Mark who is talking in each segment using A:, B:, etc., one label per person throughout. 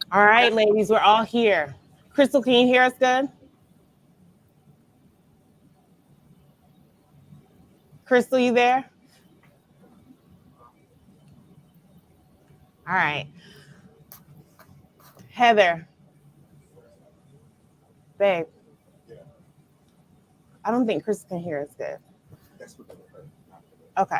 A: All right, ladies, we're all here. Crystal, can you hear us good? Crystal, you there? All right. Heather, babe, I don't think Crystal can hear us good. Okay.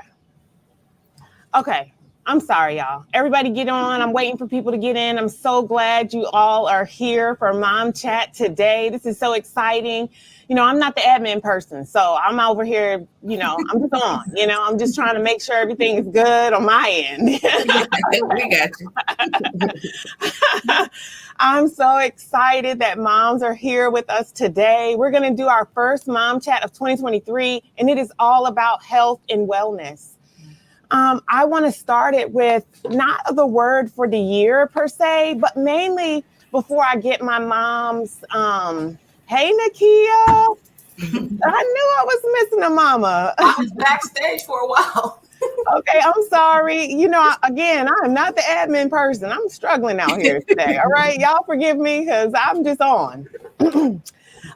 A: Okay. I'm sorry, y'all. Everybody get on. I'm waiting for people to get in. I'm so glad you all are here for Mom Chat today. This is so exciting. I'm not the admin person, so I'm over here, I'm just on, I'm just trying to make sure everything is good on my end.
B: We got you.
A: I'm so excited that moms are here with us today. We're going to do our first Mom Chat of 2023, and it is all about health and wellness. I want to start it with not the word for the year per se, but mainly before I get my mom's, hey, Nakia, I knew I was missing a mama.
C: I was backstage for a while.
A: Okay, I'm sorry. Again, I'm not the admin person. I'm struggling out here today. All right, y'all forgive me because I'm just on.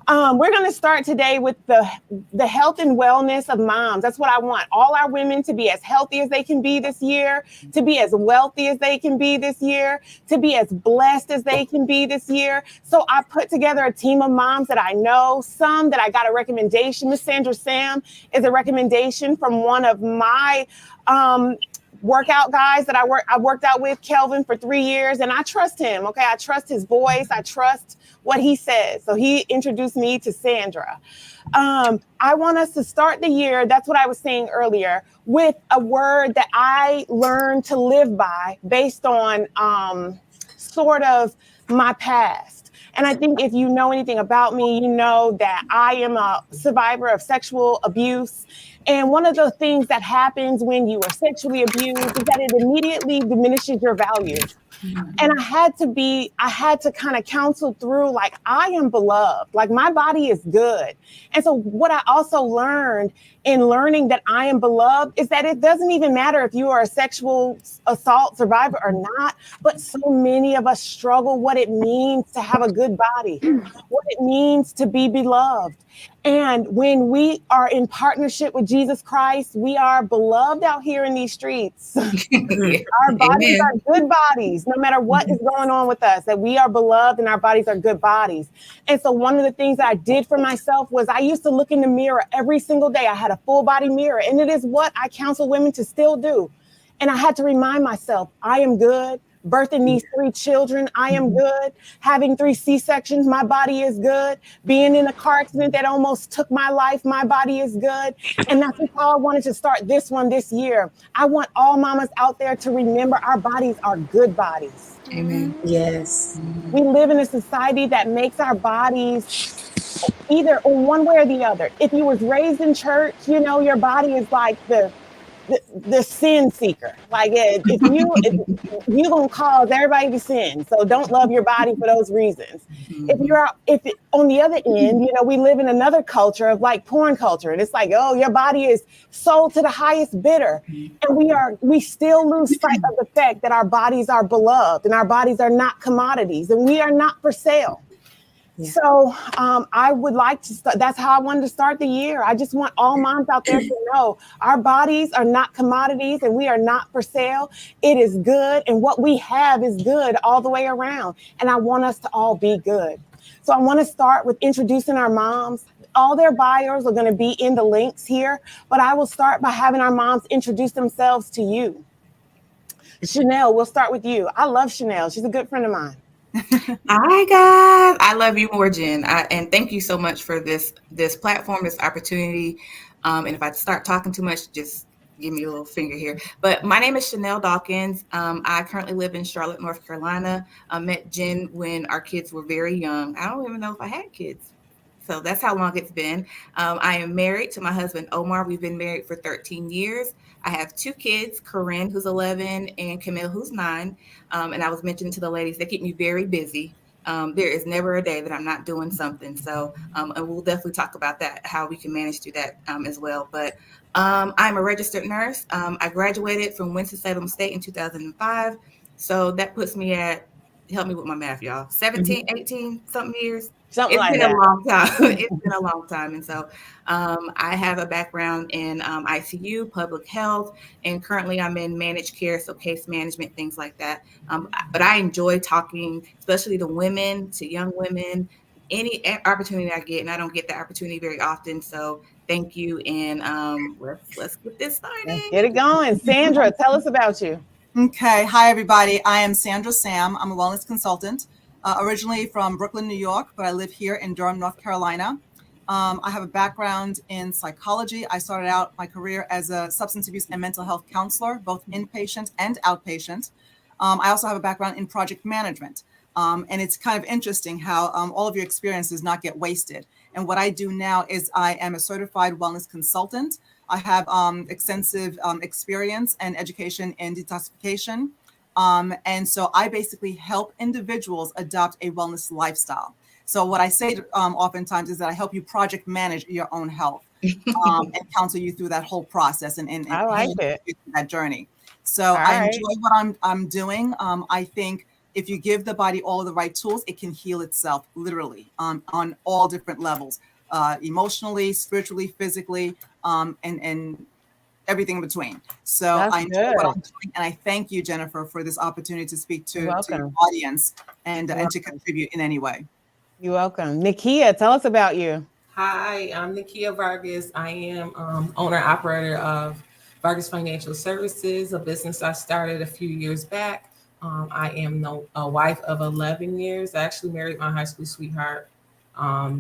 A: We're going to start today with the health and wellness of moms. That's what I want. All our women to be as healthy as they can be this year, to be as wealthy as they can be this year, to be as blessed as they can be this year. So I put together a team of moms that I know, some that I got a recommendation. Miss Sandra Sam is a recommendation from one of my workout guys that I worked out with, Kelvin, for 3 years, and I trust him. Okay, I trust his voice. I trust what he says. So he introduced me to Sandra. I want us to start the year, that's what I was saying earlier, with a word that I learned to live by based on sort of my past. And I think if you know anything about me, you know that I am a survivor of sexual abuse. And one of the things that happens when you are sexually abused is that it immediately diminishes your value. And I had to kind of counsel through, like, I am beloved, like my body is good. And so what I also learned in learning that I am beloved is that it doesn't even matter if you are a sexual assault survivor or not, but so many of us struggle what it means to have a good body, what it means to be beloved. And when we are in partnership with Jesus Christ, we are beloved out here in these streets. Our bodies are good bodies, no matter what is going on with us, that we are beloved and our bodies are good bodies. And so one of the things that I did for myself was I used to look in the mirror every single day. I had a full body mirror, and it is what I counsel women to still do. And I had to remind myself, I am good. Birthing these 3 children, I am good. Having 3 C-sections, my body is good. Being in a car accident that almost took my life, my body is good. And that's how I wanted to start this one this year. I want all mamas out there to remember our bodies are good bodies.
B: Amen.
C: Yes.
A: We live in a society that makes our bodies either one way or the other. If you was raised in church, your body is like the sin seeker. Like if you gonna cause everybody to sin, so don't love your body for those reasons. If on the other end, we live in another culture of like porn culture, and it's like, oh, your body is sold to the highest bidder, and we still lose sight of the fact that our bodies are beloved and our bodies are not commodities and we are not for sale. Yeah. So I would like to start. That's how I wanted to start the year. I just want all moms out there to know our bodies are not commodities and we are not for sale. It is good. And what we have is good all the way around. And I want us to all be good. So I want to start with introducing our moms. All their bios are going to be in the links here. But I will start by having our moms introduce themselves to you. Chanel, we'll start with you. I love Chanel. She's a good friend of mine.
B: Hi guys, I love you more, Jen, and thank you so much for this platform, this opportunity. And if I start talking too much, just give me a little finger here. But my name is Chanel Dawkins. I currently live in Charlotte, North Carolina. I met Jen when our kids were very young. I don't even know if I had kids. So that's how long it's been. I am married to my husband, Omar. We've been married for 13 years. I have 2 kids, Corinne, who's 11, and Camille, who's 9. And I was mentioning to the ladies, they keep me very busy. There is never a day that I'm not doing something. So, and we'll definitely talk about that, how we can manage through that as well. But I'm a registered nurse. I graduated from Winston-Salem State in 2005. So that puts me at help me with my math, y'all. 17, 18 something years.
A: Something
B: It's
A: like
B: been
A: that.
B: a long time. It's been a long time. And so I have a background in ICU, public health, and currently I'm in managed care, so case management, things like that. But I enjoy talking, especially to women, to young women, any opportunity I get, and I don't get that opportunity very often. So thank you. And let's get this
A: Let's
B: started.
A: get it going. Sandra, tell us about you.
C: Okay. Hi, everybody. I am Sandra Sam. I'm a wellness consultant, originally from Brooklyn, New York, but I live here in Durham, North Carolina. I have a background in psychology. I started out my career as a substance abuse and mental health counselor, both inpatient and outpatient. I also have a background in project management. And it's kind of interesting how all of your experiences not get wasted. And what I do now is I am a certified wellness consultant. I have extensive experience and education in detoxification. And so I basically help individuals adopt a wellness lifestyle. So what I say oftentimes is that I help you project manage your own health and counsel you through that whole process and
A: I like it.
C: that journey. So I enjoy what I'm doing. I think if you give the body all the right tools, it can heal itself literally on all different levels, emotionally, spiritually, physically, and everything in between. So
A: That's
C: I enjoy
A: good.
C: what I'm doing, and I thank you, Jennifer, for this opportunity to speak to your audience and to contribute in any way.
A: You're welcome. Nikia, tell us about you.
D: Hi, I'm Nikia Vargas. I am owner operator of Vargas Financial Services, a business I started a few years back. I am a wife of 11 years. I actually married my high school sweetheart.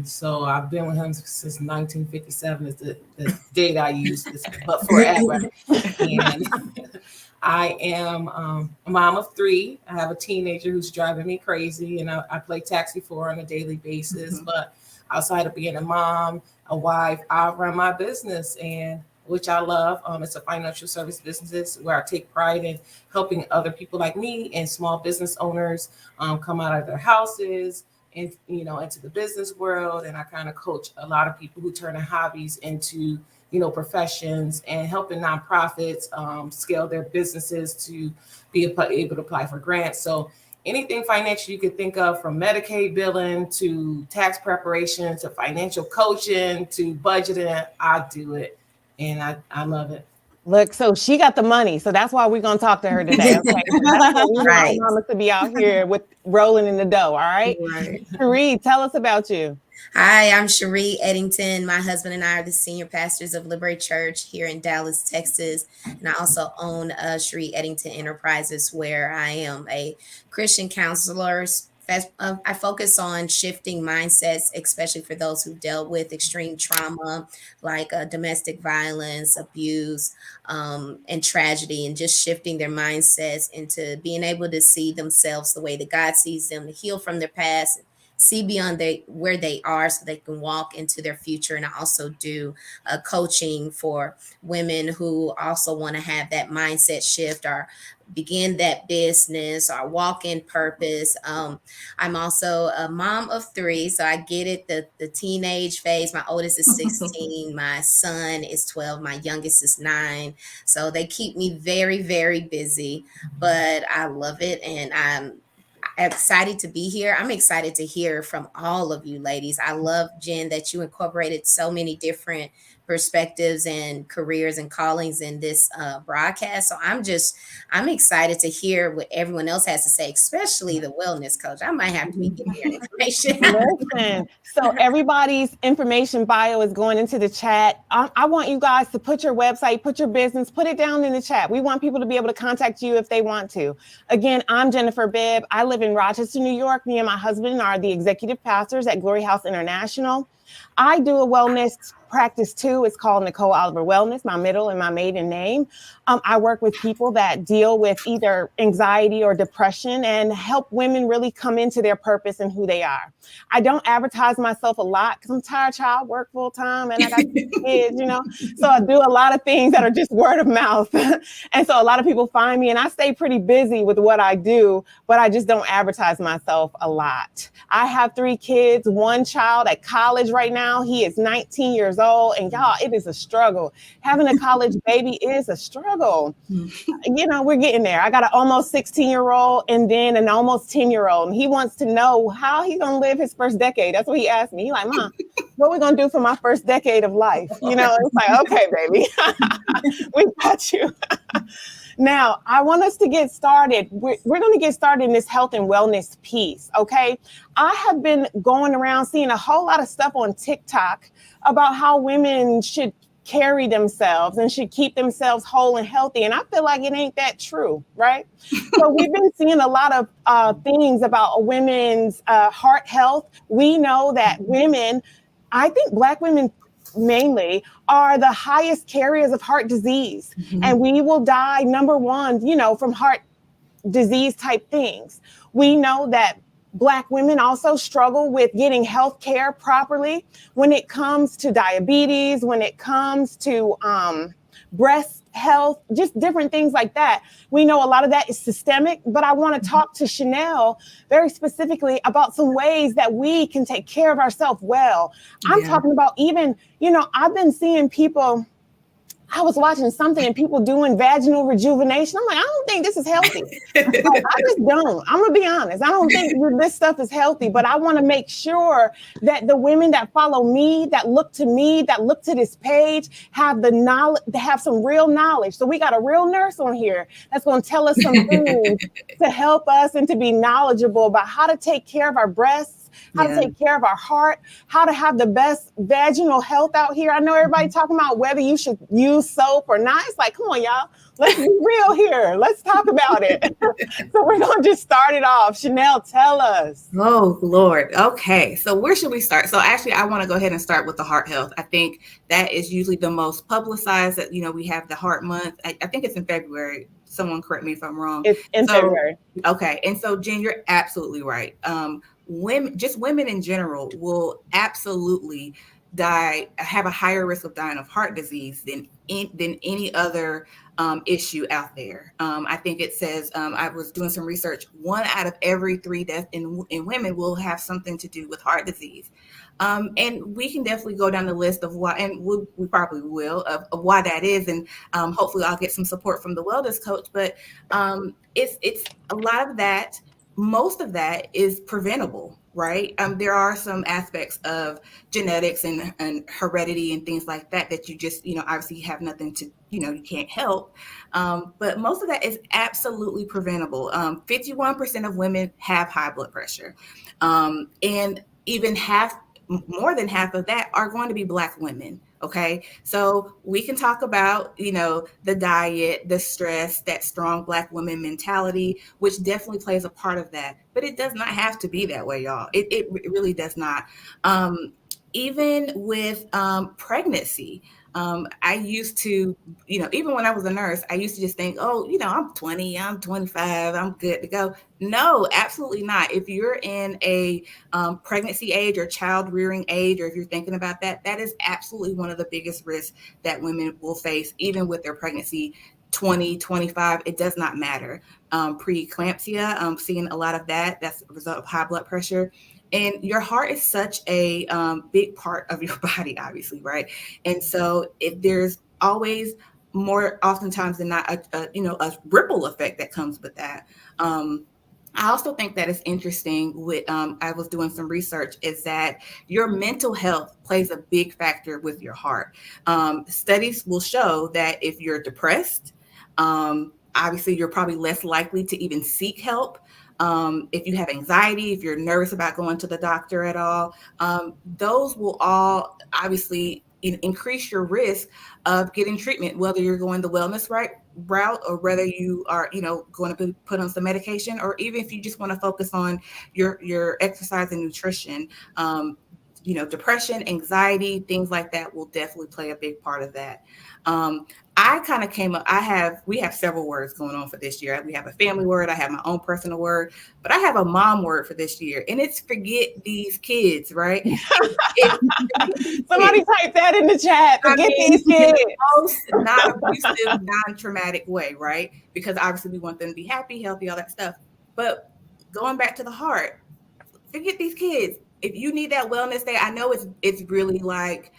D: So I've been with him since 1957 is the date I use, but forever. And I am a mom of 3. I have a teenager who's driving me crazy, and I play taxi for her on a daily basis. But outside of being a mom, a wife, I run my business, and which I love. It's a financial service business where I take pride in helping other people like me and small business owners come out of their houses and into the business world. And I kind of coach a lot of people who turn their hobbies into professions, and helping nonprofits scale their businesses to be able to apply for grants. So anything financial you could think of, from Medicaid billing to tax preparation to financial coaching to budgeting, I do it. And I love it.
A: Look, so she got the money. So that's why we're going to talk to her today. Okay. That's what we want mamas to be out here with rolling in the dough. All right. Cherie, tell us about you.
E: Hi, I'm Cherie Eddington. My husband and I are the senior pastors of Liberate Church here in Dallas, Texas. And I also own Cherie Eddington Enterprises, where I am a Christian counselor. I focus on shifting mindsets, especially for those who dealt with extreme trauma, like domestic violence, abuse, and tragedy, and just shifting their mindsets into being able to see themselves the way that God sees them, to heal from their past, see beyond where they are so they can walk into their future. And I also do coaching for women who also want to have that mindset shift or begin that business or walk in purpose. I'm also a mom of 3, so I get it, the teenage phase. My oldest is 16, my son is 12, my youngest is 9. So they keep me very, very busy, but I love it, and I'm excited to be here. I'm excited to hear from all of you ladies. I love, Jen, that you incorporated so many different perspectives and careers and callings in this broadcast. So I'm excited to hear what everyone else has to say, especially the wellness coach. I might have to be giving your information.
A: Listen, so everybody's information bio is going into the chat. I want you guys to put your website, put your business, put it down in the chat. We want people to be able to contact you if they want to. Again, I'm Jennifer Bibb. I live in Rochester, New York. Me and my husband are the executive pastors at Glory House International. I do a wellness practice too. It's called Nicole Oliver Wellness, my middle and my maiden name. I work with people that deal with either anxiety or depression and help women really come into their purpose and who they are. I don't advertise myself a lot because I'm tired, child, work full time, and I got kids, So I do a lot of things that are just word of mouth. And so a lot of people find me, and I stay pretty busy with what I do, but I just don't advertise myself a lot. I have 3 kids, 1 child at college right right now. He is 19 years old. And y'all, it is a struggle. Having a college baby is a struggle. You know, we're getting there. I got an almost 16-year-old and then an almost 10-year-old. And he wants to know how he's going to live his first decade. That's what he asked me. He's like, Mom, what are we going to do for my first decade of life? You know, it's like, okay, baby, we got you. Now, I want us to get started. We're going to get started in this health and wellness piece, okay? I have been going around seeing a whole lot of stuff on TikTok about how women should carry themselves and should keep themselves whole and healthy. And I feel like it ain't that true, right? So we've been seeing a lot of things about women's heart health. We know that women, I think Black women mainly, are the highest carriers of heart disease. Mm-hmm. And we will die, number one, you know, from heart disease type things. We know that Black women also struggle with getting health care properly when it comes to diabetes, when it comes to breast health, just different things like that. We know a lot of that is systemic, but I want to talk to Chanel very specifically about some ways that we can take care of ourselves well. I'm talking about even, you know, I've been seeing people, I was watching something and people doing vaginal rejuvenation. I'm like, I don't think this is healthy. Like, I just don't. I'm going to be honest. I don't think this stuff is healthy, but I want to make sure that the women that follow me, that look to this page, have the knowledge, have some real knowledge. So we got a real nurse on here that's going to tell us some things to help us and to be knowledgeable about how to take care of our breasts, how to take care of our heart, how to have the best vaginal health out here. I know everybody talking about whether you should use soap or not. It's like, come on, y'all. Let's be real here. Let's talk about it. So we're going to just start it off. Chanel, tell us.
B: Oh, Lord. Okay. So where should we start? So actually, I want to go ahead and start with the heart health. I think that is usually the most publicized. That, you know, we have the heart month. I think it's in February. Someone correct me if I'm wrong.
A: It's in February.
B: Okay. And so, Jen, you're absolutely right. Women in general will absolutely have a higher risk of dying of heart disease than any other issue out there. I think it says, I was doing some research, 1 out of every 3 deaths in women will have something to do with heart disease. And we can definitely go down the list of why, and we probably will, of why that is. And hopefully I'll get some support from the wellness coach, but it's a lot of that. Most of that is preventable, right? There are some aspects of genetics and heredity and things like that you just, you know, obviously have nothing to, you know, you can't help. But most of that is absolutely preventable. 51% of women have high blood pressure. And even more than half of that are going to be Black women. Okay. So we can talk about, you know, the diet, the stress, that strong Black woman mentality, which definitely plays a part of that, but it does not have to be that way, y'all. It really does not. Even with pregnancy, I used to, you know, even when I was a nurse, I used to just think, oh, you know, I'm 20, I'm 25, I'm good to go. No, absolutely not. If you're in a pregnancy age or child rearing age, or if you're thinking about that, that is absolutely one of the biggest risks that women will face, even with their pregnancy. 20, 25, it does not matter. Preeclampsia, seeing a lot of that, that's a result of high blood pressure. And your heart is such a big part of your body, obviously, right? And so if there's always more oftentimes than not, a ripple effect that comes with that. I also think that it's interesting with, I was doing some research, is that your mental health plays a big factor with your heart. Studies will show that if you're depressed, obviously you're probably less likely to even seek help. If you have anxiety, if you're nervous about going to the doctor at all, those will all obviously increase your risk of getting treatment, whether you're going the wellness route or whether you are, going to be put on some medication, or even if you just want to focus on your exercise and nutrition. Depression, anxiety, things like that will definitely play a big part of that. I kind of came up, we have several words going on for this year. We have a family word, I have my own personal word, but I have a mom word for this year, and it's forget these kids, right?
A: Somebody type that in the chat, forget these kids.
B: Most not abusive, non-traumatic way, right? Because obviously we want them to be happy, healthy, all that stuff. But going back to the heart, forget these kids. if you need that wellness day, I know it's really like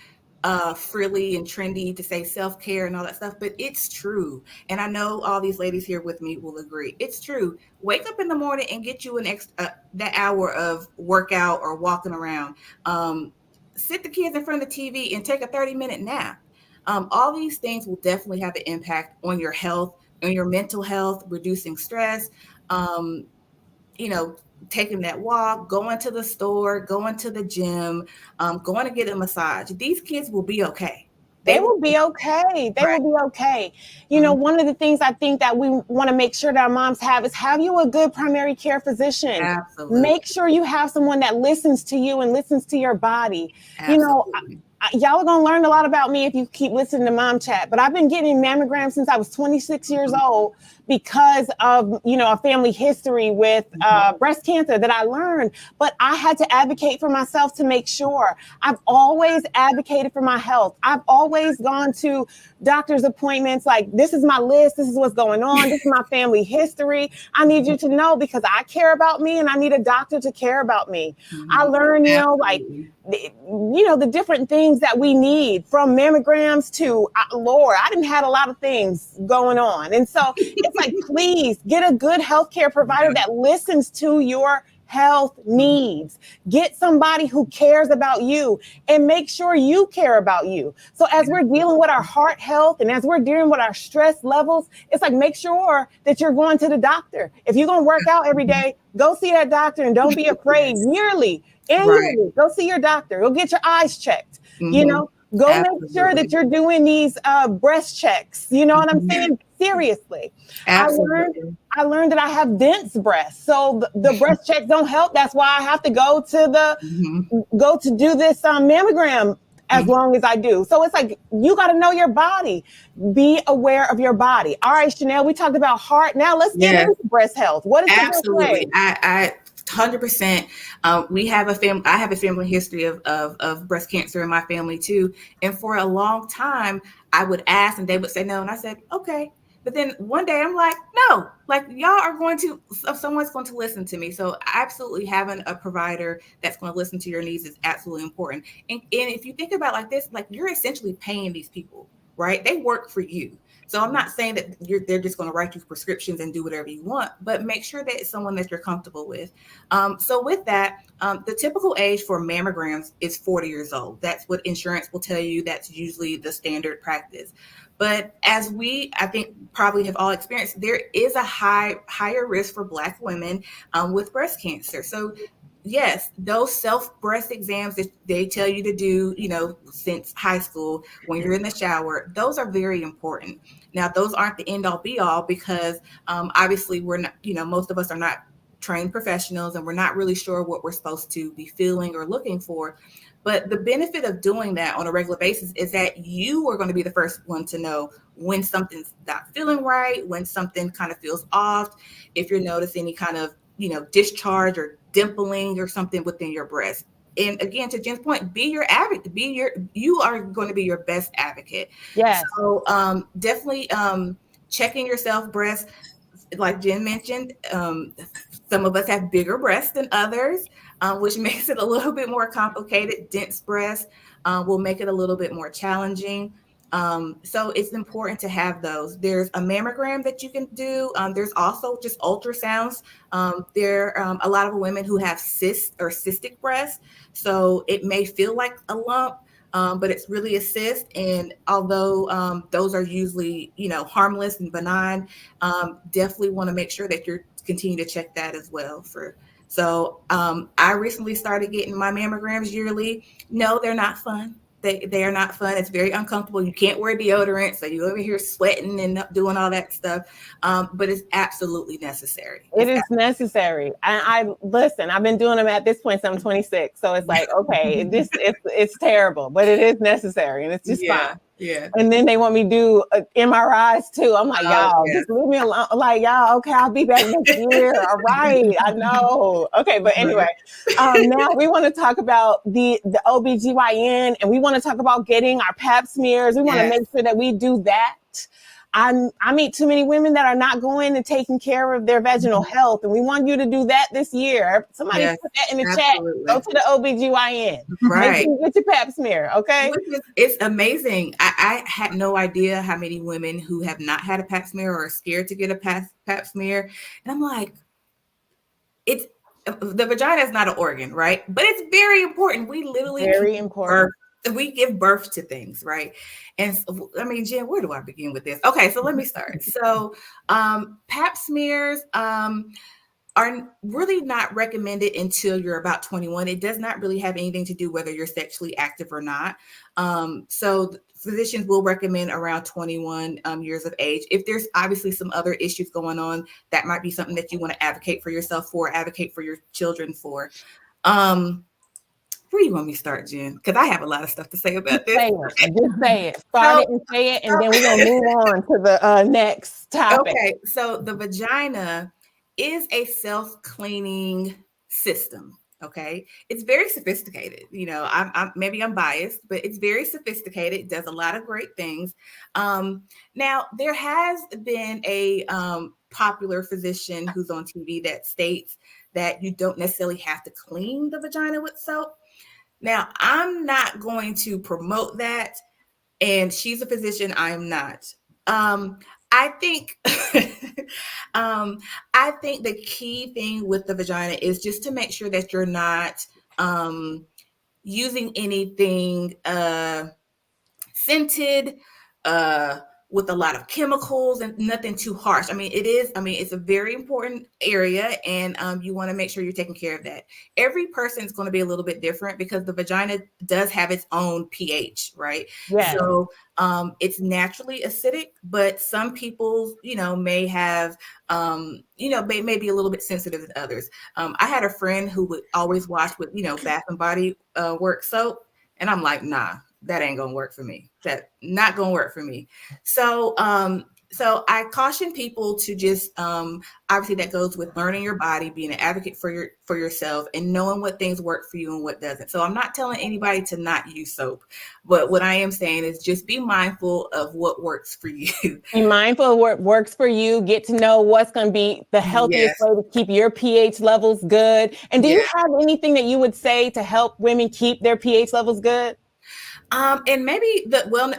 B: frilly and trendy to say self-care and all that stuff, but it's true. And I know all these ladies here with me will agree. It's true. Wake up in the morning and get you an extra that hour of workout or walking around. Sit the kids in front of the TV and take a 30-minute nap. All these things will definitely have an impact on your health, on your mental health, reducing stress, taking that walk, going to the store, going to the gym, going to get a massage. These kids will be okay.
A: They will be okay. They will be okay. One of the things I think that we want to make sure that our moms have you a good primary care physician.
B: Absolutely.
A: Make sure you have someone that listens to you and listens to your body.
B: Absolutely.
A: Y'all are going to learn a lot about me if you keep listening to Mom Chat, but I've been getting mammograms since I was 26 years old because of, a family history with breast cancer that I learned, but I had to advocate for myself to make sure. I've always advocated for my health. I've always gone to doctor's appointments like, this is my list. This is what's going on. This is my family history. I need you to know because I care about me and I need a doctor to care about me. I learned, the different things that we need from mammograms to Lord, I didn't have a lot of things going on. And so it's like, please get a good healthcare provider that listens to your health needs. Get somebody who cares about you and make sure you care about you. So as we're dealing with our heart health and as we're dealing with our stress levels, it's like, make sure that you're going to the doctor. If you're going to work out every day, go see that doctor and don't be afraid. Yearly, annually, go see your doctor. Go get your eyes checked. Go
B: Absolutely.
A: make sure that you're doing these breast checks. You know what I'm saying? Seriously.
B: Absolutely.
A: I learned that I have dense breasts. So the breast checks don't help. That's why I have to go to do this mammogram as long as I do. So it's like, you got to know your body. Be aware of your body. All right, Chanel, we talked about heart. Now let's get into breast health. What is the best way?
B: I 100%. I have a family history of breast cancer in my family too. And for a long time, I would ask and they would say no. And I said, okay. But then one day I'm like, no, like someone's going to listen to me. So absolutely having a provider that's going to listen to your needs is absolutely important. And if you think about it like this, like you're essentially paying these people, right? They work for you. So I'm not saying that they're just going to write you prescriptions and do whatever you want, but make sure that it's someone that you're comfortable with. So with that, the typical age for mammograms is 40 years old. That's what insurance will tell you. That's usually the standard practice. But as I think probably have all experienced, there is a higher risk for Black women with breast cancer. So yes, those self-breast exams that they tell you to do, since high school when you're in the shower, those are very important. Now, those aren't the end all be all because obviously we're not, most of us are not trained professionals and we're not really sure what we're supposed to be feeling or looking for. But the benefit of doing that on a regular basis is that you are going to be the first one to know when something's not feeling right, when something kind of feels off, if you're noticing any kind of, discharge or dimpling or something within your breast. And again, to Jen's point, be your advocate. You are going to be your best advocate.
A: Yes.
B: So definitely checking your self-breast. Like Jen mentioned, some of us have bigger breasts than others, which makes it a little bit more complicated. Dense breasts will make it a little bit more challenging. So it's important to have those. There's a mammogram that you can do. There's also just ultrasounds. There are a lot of women who have cysts or cystic breasts. So it may feel like a lump, but it's really a cyst. And although those are usually, harmless and benign, definitely want to make sure that you're continue to check that as well. So I recently started getting my mammograms yearly. No, they're not fun. They are not fun. It's very uncomfortable. You can't wear deodorant, so you're over here sweating and doing all that stuff. But it's absolutely necessary.
A: It is necessary. And listen, I've been doing them at this point, so I'm 26. So it's like, okay, it's terrible, but it is necessary and it's just fine.
B: Yeah.
A: And then they want me to do MRIs too. I'm like, y'all, just leave me alone. Like, y'all, okay, I'll be back next year. All right. I know. Okay. But anyway, now we want to talk about the OBGYN and we want to talk about getting our pap smears. We want to make sure that we do that. I meet too many women that are not going and taking care of their vaginal health, and we want you to do that this year. Somebody
B: Yes,
A: put that in the
B: absolutely.
A: chat. Go to the OBGYN.
B: Right.
A: Make sure you get your pap smear, okay?
B: It's amazing. I had no idea how many women who have not had a pap smear or are scared to get a pap smear. And I'm like, it's the vagina is not an organ, right? But it's very important. We literally
A: Very important.
B: we give birth to things, right? And so, I mean, Jen, where do I begin with this? Okay, so let me start. So pap smears are really not recommended until you're about 21. It does not really have anything to do whether you're sexually active or not. So physicians will recommend around 21 years of age. If there's obviously some other issues going on, that might be something that you want to advocate for yourself for, advocate for your children for. Where do you want me to start, Jen? Because I have a lot of stuff to say about this.
A: Just say it. Start it and say it, and then we're going to move on to the next topic.
B: Okay, so the vagina is a self-cleaning system. Okay, it's very sophisticated. You know, maybe I'm biased, but it's very sophisticated. It does a lot of great things. Now there has been a popular physician who's on TV that states that you don't necessarily have to clean the vagina with soap. Now I'm not going to promote that, and she's a physician. I am not. I think I think the key thing with the vagina is just to make sure that you're not using anything scented, with a lot of chemicals and nothing too harsh. I mean, it's a very important area, and you want to make sure you're taking care of that. Every person is going to be a little bit different because the vagina does have its own pH, right?
A: Yes.
B: So it's naturally acidic, but some people, may have, may be a little bit sensitive than others. I had a friend who would always wash with, Bath and Body Works soap, and I'm like, nah, that ain't gonna work for me. That not gonna work for me. So so I caution people to just obviously that goes with learning your body, being an advocate for yourself, and knowing what things work for you and what doesn't. So I'm not telling anybody to not use soap, but what I am saying is just be mindful of what works for you.
A: Be mindful of what works for you. Get to know what's going to be the healthiest way to keep your pH levels good. And do you have anything that you would say to help women keep their pH levels good?
B: And maybe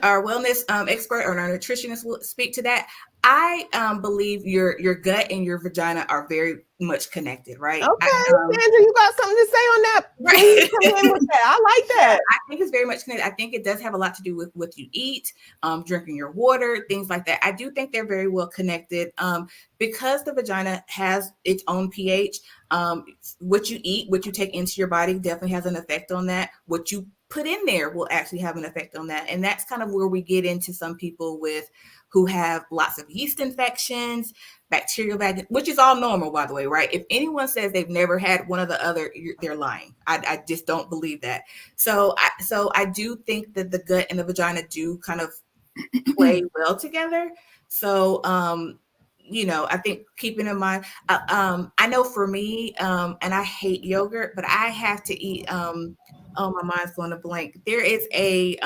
B: our wellness expert or our nutritionist will speak to that. I believe your gut and your vagina are very much connected, right?
A: Okay, Sandra, you got something to say on that?
B: Right.
A: Please come in with that. I like that.
B: I think it's very much connected. I think it does have a lot to do with what you eat, drinking your water, things like that. I do think they're very well connected because the vagina has its own pH. What you eat, what you take into your body definitely has an effect on that. What you put in there will actually have an effect on that. And that's kind of where we get into some people who have lots of yeast infections, bacterial vagina, which is all normal, by the way, right? If anyone says they've never had one or the other, they're lying. I just don't believe that. So I do think that the gut and the vagina do kind of play well together. So, I think keeping in mind, I know for me, and I hate yogurt, but I have to eat, oh, my mind's going to blank. There is a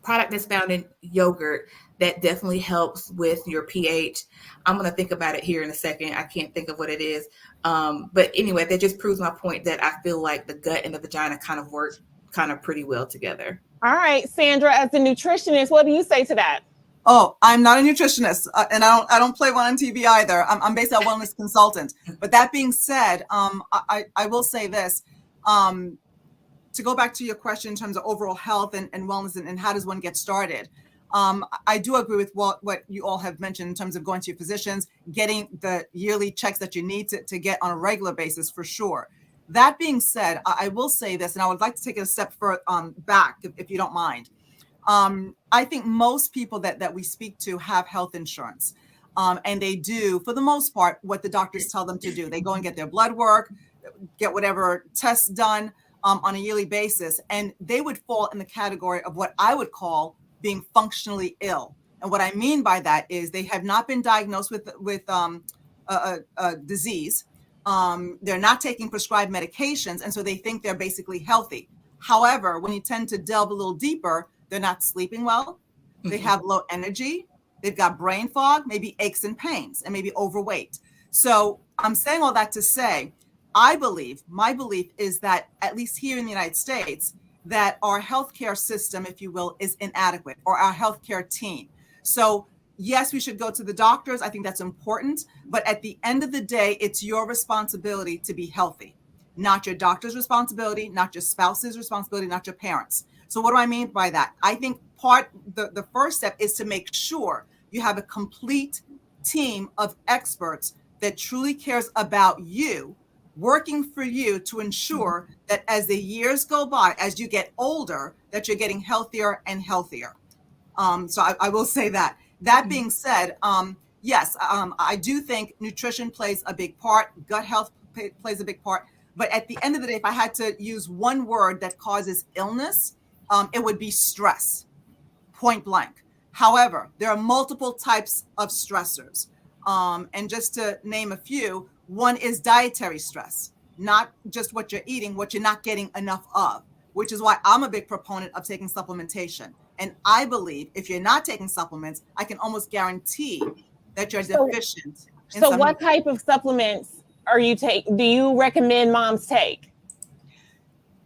B: product that's found in yogurt that definitely helps with your pH. I'm going to think about it here in a second. I can't think of what it is. But anyway, that just proves my point that I feel like the gut and the vagina kind of work kind of pretty well together.
A: All right, Sandra, as a nutritionist, what do you say to that?
C: Oh, I'm not a nutritionist, and I don't play one on TV either. I'm basically a wellness consultant. But that being said, I will say this. To go back to your question in terms of overall health and wellness and how does one get started, I do agree with what you all have mentioned in terms of going to your physicians, getting the yearly checks that you need to get on a regular basis for sure. That being said, I will say this, and I would like to take it a step further back, if you don't mind. I think most people that we speak to have health insurance, and they do, for the most part, what the doctors tell them to do. They go and get their blood work, get whatever tests done on a yearly basis, and they would fall in the category of what I would call being functionally ill. And what I mean by that is they have not been diagnosed with a disease. They're not taking prescribed medications, and so they think they're basically healthy. However, when you tend to delve a little deeper, they're not sleeping well. They have low energy. They've got brain fog, maybe aches and pains, and maybe overweight. So I'm saying all that to say, my belief is that, at least here in the United States, that our healthcare system, if you will, is inadequate, or our healthcare team. So yes, we should go to the doctors. I think that's important. But at the end of the day, it's your responsibility to be healthy, not your doctor's responsibility, not your spouse's responsibility, not your parents. So what do I mean by that? I think the first step is to make sure you have a complete team of experts that truly cares about you, working for you to ensure that as the years go by, as you get older, that you're getting healthier and healthier. So I will say that. That being said, yes, I do think nutrition plays a big part. Gut health plays a big part. But at the end of the day, if I had to use one word that causes illness, it would be stress, point blank. However, there are multiple types of stressors. And just to name a few, one is dietary stress, not just what you're eating, what you're not getting enough of, which is why I'm a big proponent of taking supplementation. And I believe if you're not taking supplements, I can almost guarantee that you're deficient.
A: So what type of supplements do you recommend moms take?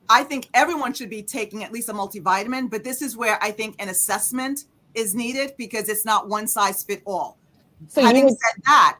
C: I think everyone should be taking at least a multivitamin, but this is where I think an assessment is needed, because it's not one size fit all. So having said that,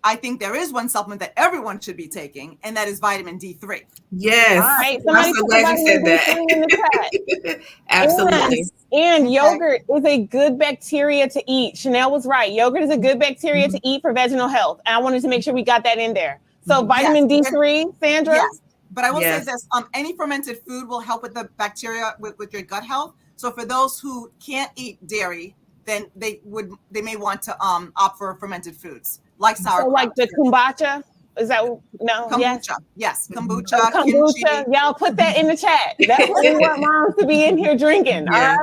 C: I think there is one supplement that everyone should be taking, and that is vitamin D3.
B: Yes.
A: All right.
B: I'm so glad you said that. Absolutely.
A: And yogurt is a good bacteria to eat. Chanel was right. Yogurt is a good bacteria to eat for vaginal health. And I wanted to make sure we got that in there. So vitamin D3, Sandra?
C: Yes. But I will say this, any fermented food will help with the bacteria, with your gut health. So for those who can't eat dairy, then they may want to opt for fermented foods like sauerkraut.
A: So like the kombucha? Is that no?
C: Kombucha. Yes, kombucha.
A: Kombucha. Y'all put that in the chat. That's what we want moms to be in here drinking. Yeah.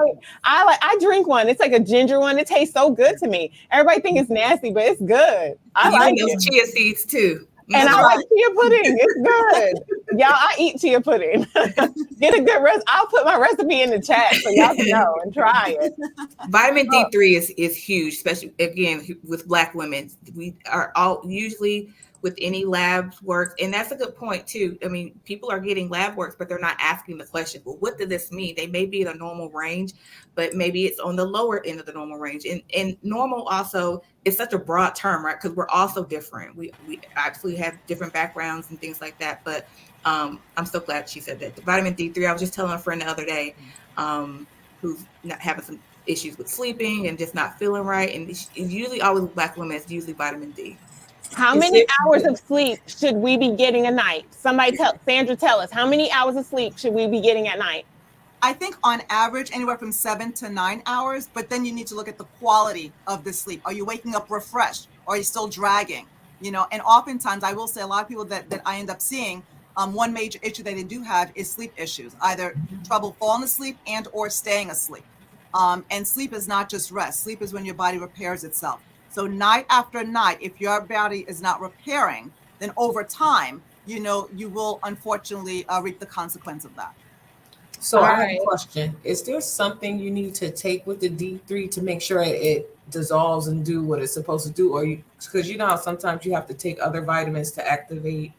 A: All right. I drink one. It's like a ginger one. It tastes so good to me. Everybody think it's nasty, but it's good. I like
B: those chia seeds too.
A: And I like chia pudding. It's good. Y'all, I eat chia pudding. Get a good recipe. I'll put my recipe in the chat so y'all can know and try it.
B: Vitamin D3 is huge, especially, again, with Black women. We are all usually with any lab work. And that's a good point too. I mean, people are getting lab works, but they're not asking the question, well, what does this mean? They may be in a normal range, but maybe it's on the lower end of the normal range. And normal also is such a broad term, right? Because we're also different. We actually have different backgrounds and things like that. But I'm so glad she said that. The vitamin D3, I was just telling a friend the other day who's not having some issues with sleeping and just not feeling right. And it's usually always Black women, it's usually vitamin D.
A: How many hours of sleep should we be getting a night? Sandra, tell us, how many hours of sleep should we be getting at night?
C: I think on average, anywhere from 7 to 9 hours, but then you need to look at the quality of the sleep. Are you waking up refreshed, or are you still dragging? And oftentimes I will say a lot of people that I end up seeing, one major issue that they do have is sleep issues, either trouble falling asleep and or staying asleep. And sleep is not just rest. Sleep is when your body repairs itself. So night after night, if your body is not repairing, then over time, you will unfortunately reap the consequence of that.
D: So I have a question. Is there something you need to take with the D3 to make sure it dissolves and do what it's supposed to do? Or because how sometimes you have to take other vitamins to activate.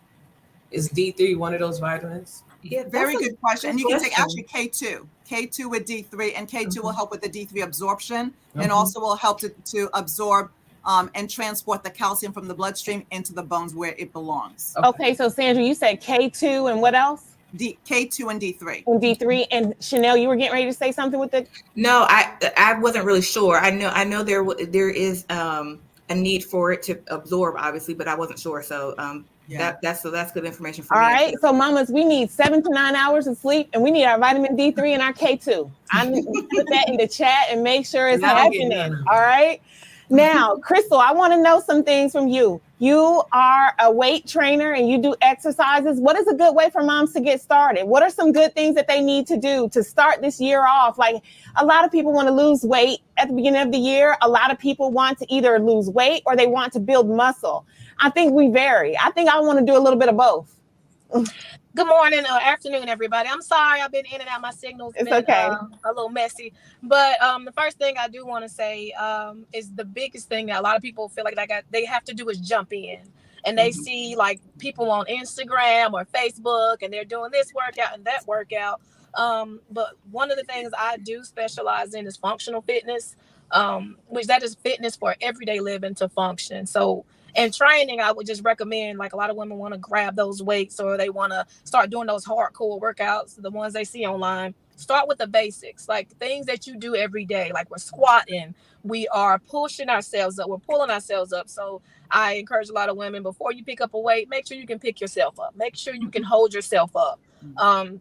D: Is D3 one of those vitamins?
C: Yeah, very good question. And you can take actually K2 with D3, and K2 will help with the D3 absorption and also will help to absorb and transport the calcium from the bloodstream into the bones where it belongs.
A: Okay, so Sandra, you said K2 and what else?
C: K2 and D3.
A: And D3. And Chanel, you were getting ready to say something with it?
B: No, I wasn't really sure. I know there is a need for it to absorb, obviously, but I wasn't sure. So that's good information for me.
A: All right, so mamas, we need 7 to 9 hours of sleep, and we need our vitamin D3 and our K2. I need to put that in the chat and make sure it's happening. All right. Now, Crystal, I want to know some things from you. You are a weight trainer and you do exercises. What is a good way for moms to get started? What are some good things that they need to do to start this year off? Like, a lot of people want to lose weight at the beginning of the year. A lot of people want to either lose weight or they want to build muscle. I think we vary. I think I want to do a little bit of both.
F: Good morning or afternoon, everybody. I'm sorry I've been in and out. My signal's
A: It's
F: been
A: okay.
F: a little messy. But the first thing I do want to say is the biggest thing that a lot of people feel like they have to do is jump in. And they see like people on Instagram or Facebook and they're doing this workout and that workout. But one of the things I do specialize in is functional fitness, which that is fitness for everyday living to function. So and training, I would just recommend, like a lot of women want to grab those weights or they want to start doing those hardcore workouts, the ones they see online. Start with the basics, like things that you do every day, like we're squatting, we are pushing ourselves up, we're pulling ourselves up. So I encourage a lot of women, before you pick up a weight, make sure you can pick yourself up, make sure you can hold yourself up. And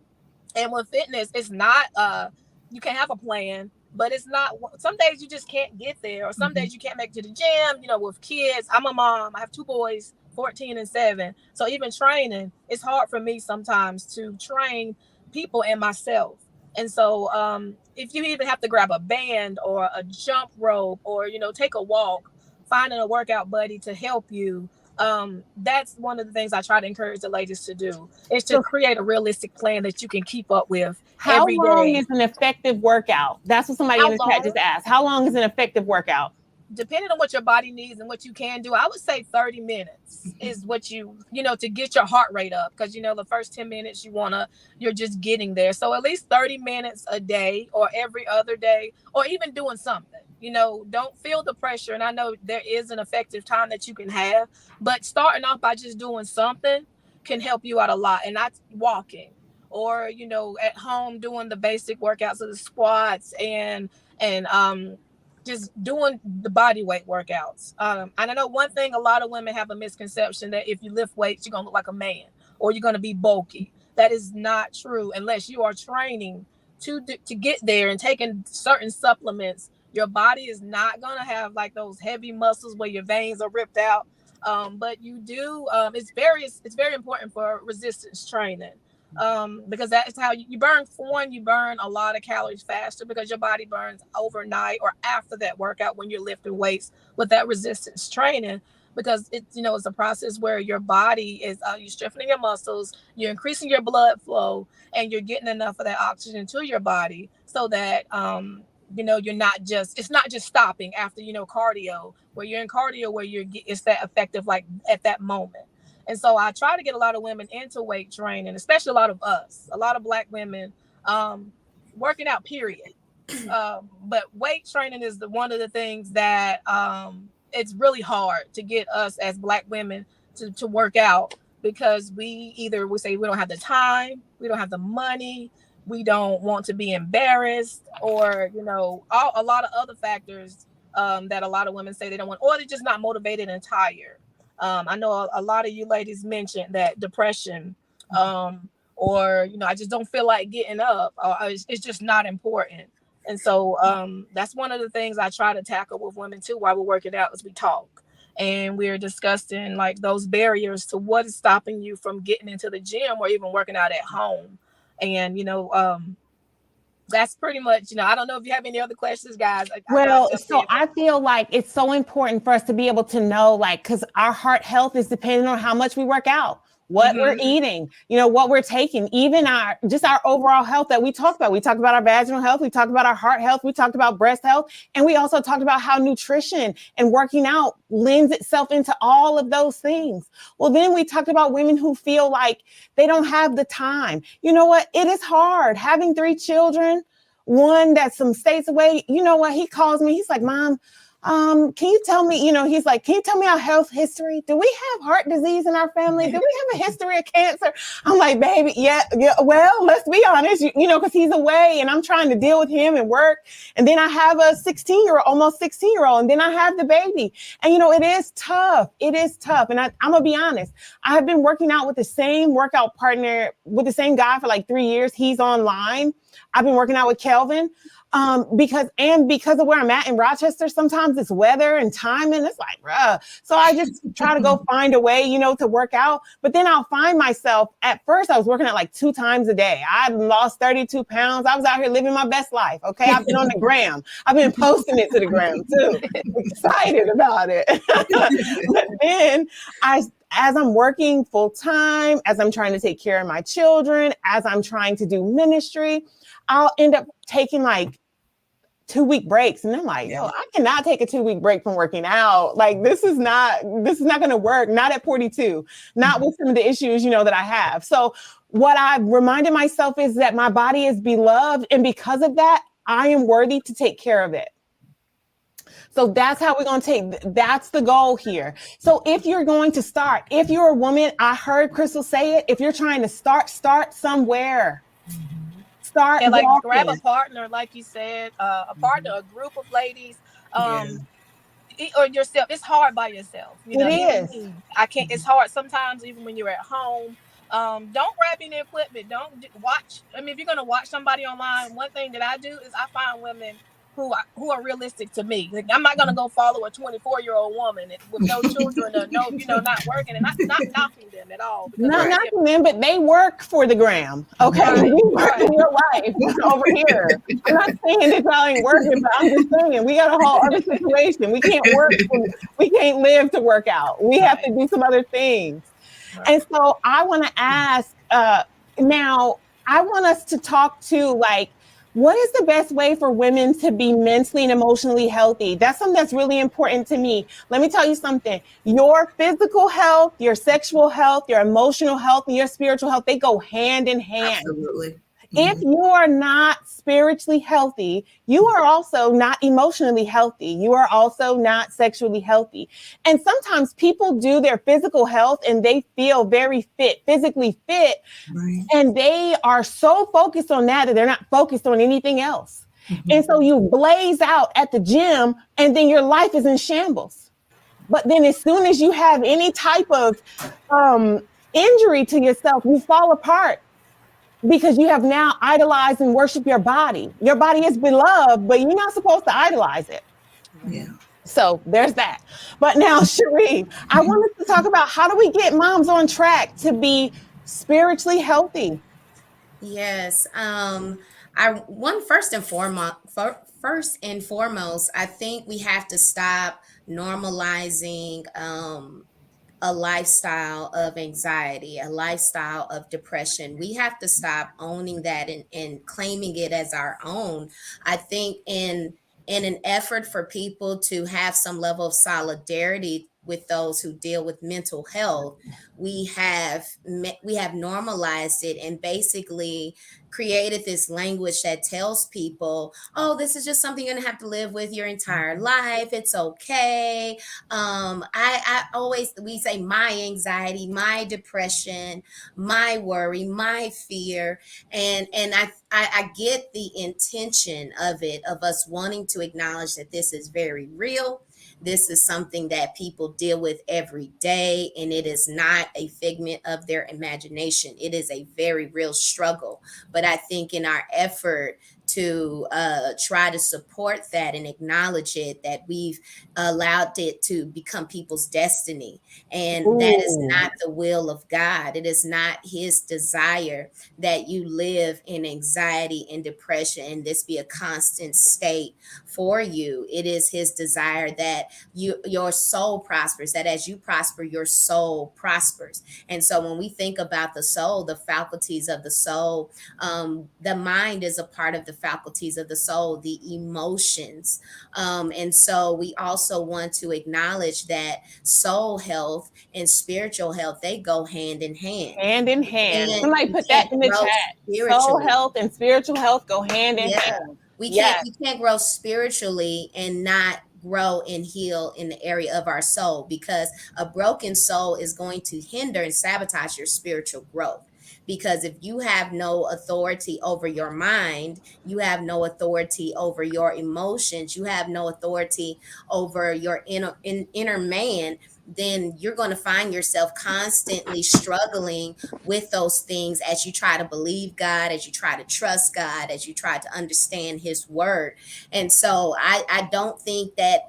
F: with fitness, it's not you can have a plan, but it's not, some days you just can't get there, or some days you can't make it to the gym. You know, with kids, I'm a mom, I have 2 boys, 14 and 7. So even training, it's hard for me sometimes to train people and myself. And so if you even have to grab a band or a jump rope, or take a walk, finding a workout buddy to help you, that's one of the things I try to encourage the ladies to do, is to create a realistic plan that you can keep up with every day.
A: How long is an effective workout? That's what somebody in the chat just asked. How long is an effective workout?
F: Depending on what your body needs and what you can do, I would say 30 minutes is what to get your heart rate up. Because, the first 10 minutes you're just getting there. So at least 30 minutes a day or every other day, or even doing something. Don't feel the pressure. And I know there is an effective time that you can have, but starting off by just doing something can help you out a lot. And that's walking, or, at home doing the basic workouts of the squats and just doing the body weight workouts. And I know one thing, a lot of women have a misconception that if you lift weights, you're going to look like a man or you're going to be bulky. That is not true unless you are training to get there and taking certain supplements. Your body is not going to have like those heavy muscles where your veins are ripped out. But you do, it's very important for resistance training. Because that's how you burn. For one, you burn a lot of calories faster because your body burns overnight or after that workout when you're lifting weights with that resistance training, because it's a process where your body is you're strengthening your muscles, you're increasing your blood flow, and you're getting enough of that oxygen to your body so that it's not just stopping after cardio, where you're in cardio where it's that effective like at that moment. And so I try to get a lot of women into weight training, especially a lot of Black women, working out, period. But weight training is one of the things that it's really hard to get us as Black women to work out, because we say we don't have the time, we don't have the money, we don't want to be embarrassed, or a lot of other factors that a lot of women say they don't want, or they're just not motivated and tired. I know a lot of you ladies mentioned that depression, or I just don't feel like getting up, or it's just not important. And so that's one of the things I try to tackle with women too while we're working out, as we talk and we're discussing like those barriers to what is stopping you from getting into the gym or even working out at home. And that's pretty much, I don't know if you have any other questions, guys.
A: I feel like it's so important for us to be able to know, like, because our heart health is dependent on how much we work out, what we're eating, what we're taking, even our overall health that we talked about. We talked about our vaginal health. We talked about our heart health. We talked about breast health. And we also talked about how nutrition and working out lends itself into all of those things. Well, then we talked about women who feel like they don't have the time. You know what? It is hard having 3 children, one that's some states away. You know what? He calls me. He's like, Mom, can you tell me, he's like, can you tell me our health history? Do we have heart disease in our family? Do we have a history of cancer? I'm like, baby, yeah. Well, let's be honest, because he's away and I'm trying to deal with him and work. And then I have a almost 16-year-old, and then I have the baby. And, it is tough. It is tough. And I'm going to be honest. I have been working out with the same workout partner, with the same guy for like 3 years. He's online. I've been working out with Kelvin. Because of where I'm at in Rochester, sometimes it's weather and time, and it's like, bruh. So I just try to go find a way, to work out. But then I'll find myself, at first I was working out like 2 times a day. I lost 32 pounds. I was out here living my best life. Okay. I've been on the gram. I've been posting it to the gram too. Excited about it. But then as I'm working full time, as I'm trying to take care of my children, as I'm trying to do ministry, I'll end up taking like 2-week breaks. And I'm like, yo, I cannot take a 2-week break from working out. Like, this is not going to work. Not at 42, not with some of the issues, that I have. So what I've reminded myself is that my body is beloved. And because of that, I am worthy to take care of it. So that's how we're going to that's the goal here. So if you're going to start, if you're a woman, I heard Crystal say it, if you're trying to start somewhere. Start
F: and like
A: walking.
F: grab a partner, like you said, a partner, a group of ladies, or yourself. It's hard by yourself.
A: It is.
F: I can't. It's hard sometimes, even when you're at home. Don't grab any equipment. Don't watch. I mean, if you're gonna watch somebody online, one thing that I do is I find women who are realistic to me. Like, I'm not gonna go follow a 24-year-old woman with no children or not working, and not knocking them at all.
A: Not knocking them, but they work for the gram. Okay, you work in your life over here. I'm not saying that y'all ain't working, but I'm just saying we got a whole other situation. We can't we can't live to work out. We have to do some other things. Right. And so I want to ask now. I want us to talk to like, what is the best way for women to be mentally and emotionally healthy? That's something that's really important to me. Let me tell you something. Your physical health, your sexual health, your emotional health, and your spiritual health, they go hand in hand.
B: Absolutely.
A: If you are not spiritually healthy, you are also not emotionally healthy. You are also not sexually healthy. And sometimes people do their physical health and they feel very fit, physically fit. Right. And they are so focused on that they're not focused on anything else. Mm-hmm. And so you blaze out at the gym and then your life is in shambles. But then as soon as you have any type of injury to yourself, you fall apart. Because you have now idolized and worshiped your body. Your body is beloved, but you're not supposed to idolize it.
B: Yeah.
A: So there's that. But now, Cherie, I wanted to talk about how do we get moms on track to be spiritually healthy?
E: Yes. First and foremost, I think we have to stop normalizing a lifestyle of anxiety, a lifestyle of depression. We have to stop owning that and claiming it as our own. I think in an effort for people to have some level of solidarity with those who deal with mental health, we have normalized it and basically created this language that tells people, oh, this is just something you're gonna have to live with your entire life. It's okay. We say my anxiety, my depression, my worry, my fear. And I get the intention of it, of us wanting to acknowledge that this is very real. This is something that people deal with every day, and it is not a figment of their imagination. It is a very real struggle. But I think in our effort to try to support that and acknowledge it, that we've allowed it to become people's destiny. And that is not the will of God. It is not his desire that you live in anxiety and depression and this be a constant state for you. It is his desire that your soul prospers, that as you prosper, your soul prospers. And so when we think about the soul, the faculties of the soul, the mind is a part of the faculties of the soul, the emotions. And so we also want to acknowledge that soul health and spiritual health, they go hand in hand.
A: Hand in hand. Somebody put that in the chat. Soul health and spiritual health go hand in hand.
E: We can't grow spiritually and not grow and heal in the area of our soul, because a broken soul is going to hinder and sabotage your spiritual growth. Because if you have no authority over your mind, you have no authority over your emotions, you have no authority over your inner man, then you're going to find yourself constantly struggling with those things as you try to believe God, as you try to trust God, as you try to understand his word. And so I don't think that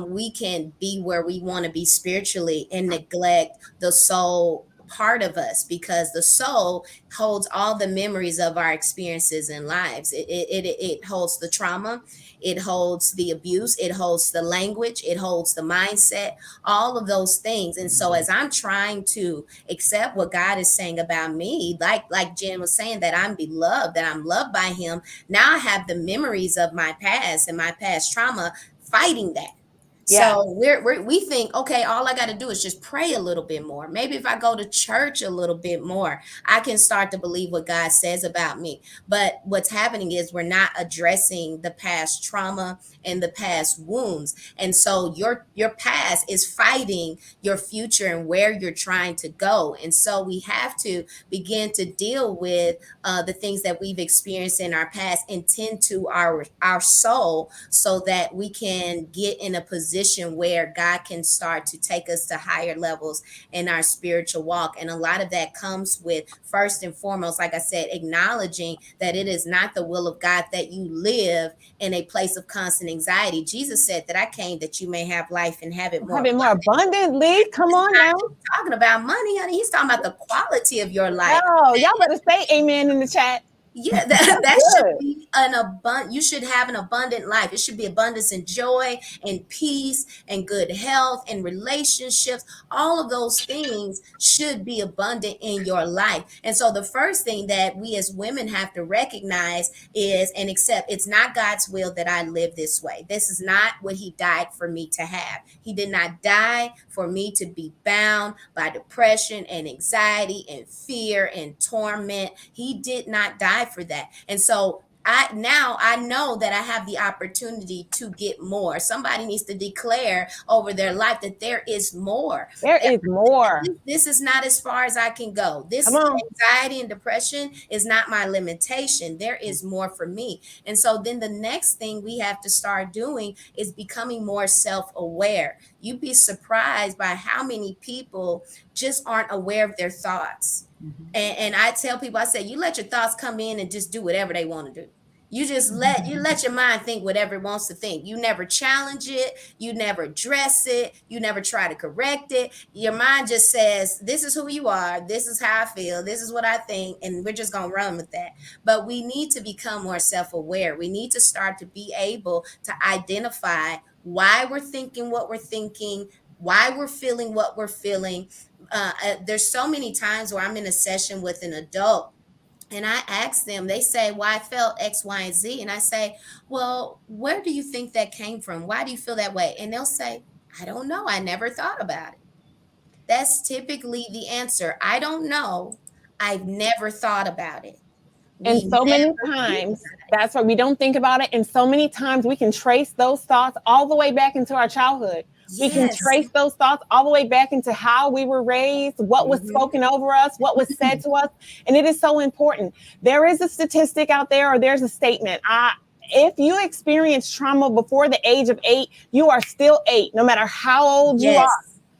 E: we can be where we want to be spiritually and neglect the soul part of us, because the soul holds all the memories of our experiences in lives. It holds the trauma, it holds the abuse, it holds the language, it holds the mindset, all of those things. And so as I'm trying to accept what God is saying about me, like Jen was saying, that I'm beloved, that I'm loved by him, now I have the memories of my past and my past trauma fighting that.
A: Yeah.
E: So we think, okay, all I got to do is just pray a little bit more. Maybe if I go to church a little bit more, I can start to believe what God says about me. But what's happening is we're not addressing the past trauma and the past wounds. And so your past is fighting your future and where you're trying to go. And so we have to begin to deal with the things that we've experienced in our past and tend to our soul, so that we can get in a position where God can start to take us to higher levels in our spiritual walk. And a lot of that comes with, first and foremost, like I said, acknowledging that it is not the will of God that you live in a place of constant anxiety. Jesus said that I came that you may have life and have it more
A: abundantly. Come on now.
E: talking about money, honey. He's talking about the quality of your life.
A: Oh, y'all better say amen in the chat.
E: Yeah, that should be an abundant. You should have an abundant life. It should be abundance and joy and peace and good health and relationships. All of those things should be abundant in your life. And so the first thing that we as women have to recognize is and accept, it's not God's will that I live this way. This is not what he died for me to have. He did not die for me to be bound by depression and anxiety and fear and torment. He did not die for that. And so I know that I have the opportunity to get more. Somebody needs to declare over their life that there is more.
A: There is more.
E: This is not as far as I can go. This anxiety and depression is not my limitation. There is more for me. And so then the next thing we have to start doing is becoming more self-aware. You'd be surprised by how many people just aren't aware of their thoughts. Mm-hmm. And I tell people, I say, you let your thoughts come in and just do whatever they want to do. You just let your mind think whatever it wants to think. You never challenge it. You never address it. You never try to correct it. Your mind just says, this is who you are. This is how I feel. This is what I think. And we're just going to run with that. But we need to become more self-aware. We need to start to be able to identify why we're thinking what we're thinking, why we're feeling what we're feeling. There's so many times where I'm in a session with an adult and I ask them, they say, well, I felt X, Y, and Z. And I say, well, where do you think that came from? Why do you feel that way? And they'll say, I don't know. I never thought about it. That's typically the answer. I don't know. I've never thought about it.
A: And so many times, that's why we don't think about it. And so many times we can trace those thoughts all the way back into our childhood. Yes. We can trace those thoughts all the way back into how we were raised, what was spoken over us, what was said to us. And it is so important. There is a statistic out there, or there's a statement. If you experience trauma before the age of 8, you are still 8, no matter how old you are.